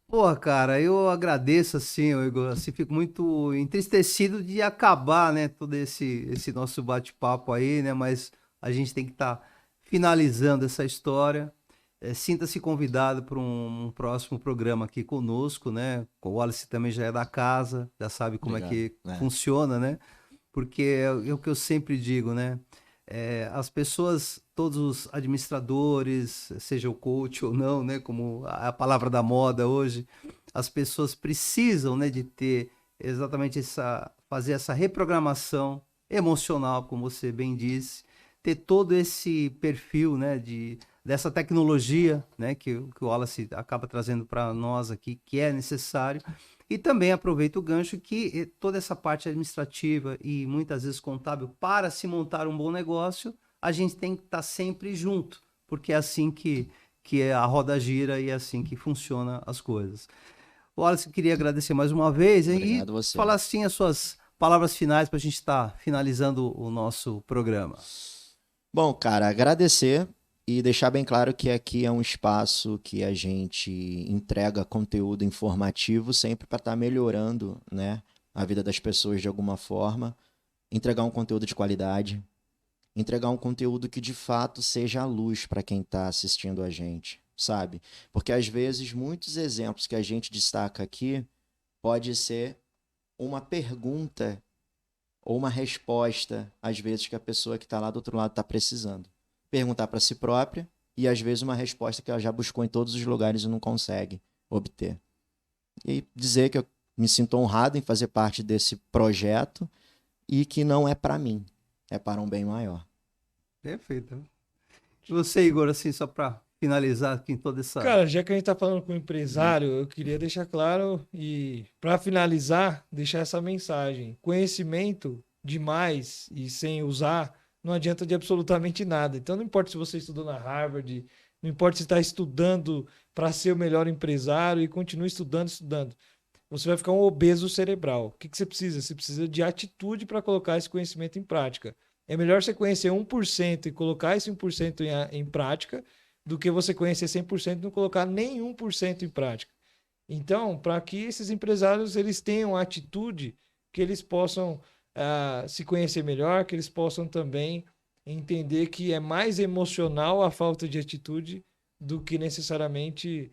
Porra, cara, eu agradeço, assim, Igor, assim, fico muito entristecido de acabar, né, todo esse nosso bate-papo aí, né, mas a gente tem que estar finalizando essa história. Sinta-se convidado para um próximo programa aqui conosco, né? O Wallace também já é da casa, já sabe como é que funciona, né? Porque é o que eu sempre digo, né? As pessoas, todos os administradores, seja o coach ou não, né? Como a palavra da moda hoje, as pessoas precisam, né, de ter exatamente fazer essa reprogramação emocional, como você bem disse, ter todo esse perfil, né, dessa tecnologia, né, que o Wallace acaba trazendo para nós aqui, que é necessário. E também aproveito o gancho que toda essa parte administrativa e muitas vezes contábil, para se montar um bom negócio, a gente tem que estar sempre junto, porque é assim que a roda gira e é assim que funcionam as coisas. Wallace, queria agradecer mais uma vez. Obrigado, e falar assim as suas palavras finais para a gente estar finalizando o nosso programa. Bom, cara, agradecer e deixar bem claro que aqui é um espaço que a gente entrega conteúdo informativo sempre para estar melhorando, né, a vida das pessoas de alguma forma, entregar um conteúdo de qualidade, entregar um conteúdo que de fato seja a luz para quem está assistindo a gente, sabe? Porque às vezes muitos exemplos que a gente destaca aqui pode ser uma pergunta ou uma resposta, às vezes, que a pessoa que está lá do outro lado está precisando. Perguntar para si própria e, às vezes, uma resposta que ela já buscou em todos os lugares e não consegue obter. E dizer que eu me sinto honrado em fazer parte desse projeto e que não é para mim, é para um bem maior. Perfeito. E você, Igor, assim, só para finalizar aqui em toda essa... Cara, já que a gente está falando com o empresário, eu queria deixar claro e, para finalizar, deixar essa mensagem. Conhecimento demais e sem usar não adianta de absolutamente nada. Então, não importa se você estudou na Harvard, não importa se está estudando para ser o melhor empresário e continua estudando. Você vai ficar um obeso cerebral. O que você precisa? Você precisa de atitude para colocar esse conhecimento em prática. É melhor você conhecer 1% e colocar esse 1% em prática do que você conhecer 100% e não colocar nem 1% em prática. Então, para que esses empresários eles tenham a atitude, que eles possam se conhecer melhor, que eles possam também entender que é mais emocional a falta de atitude do que necessariamente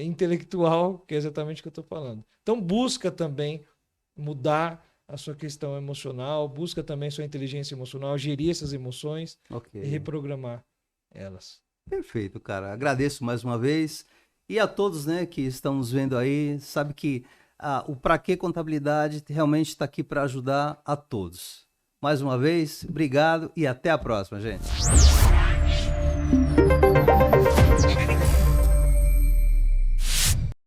intelectual, que é exatamente o que eu estou falando. Então, busca também mudar a sua questão emocional, busca também sua inteligência emocional, gerir essas emoções e reprogramar elas. Perfeito, cara. Agradeço mais uma vez. E a todos, né, que estão nos vendo aí, sabe que o Pra Quê Contabilidade realmente está aqui para ajudar a todos. Mais uma vez, obrigado e até a próxima, gente.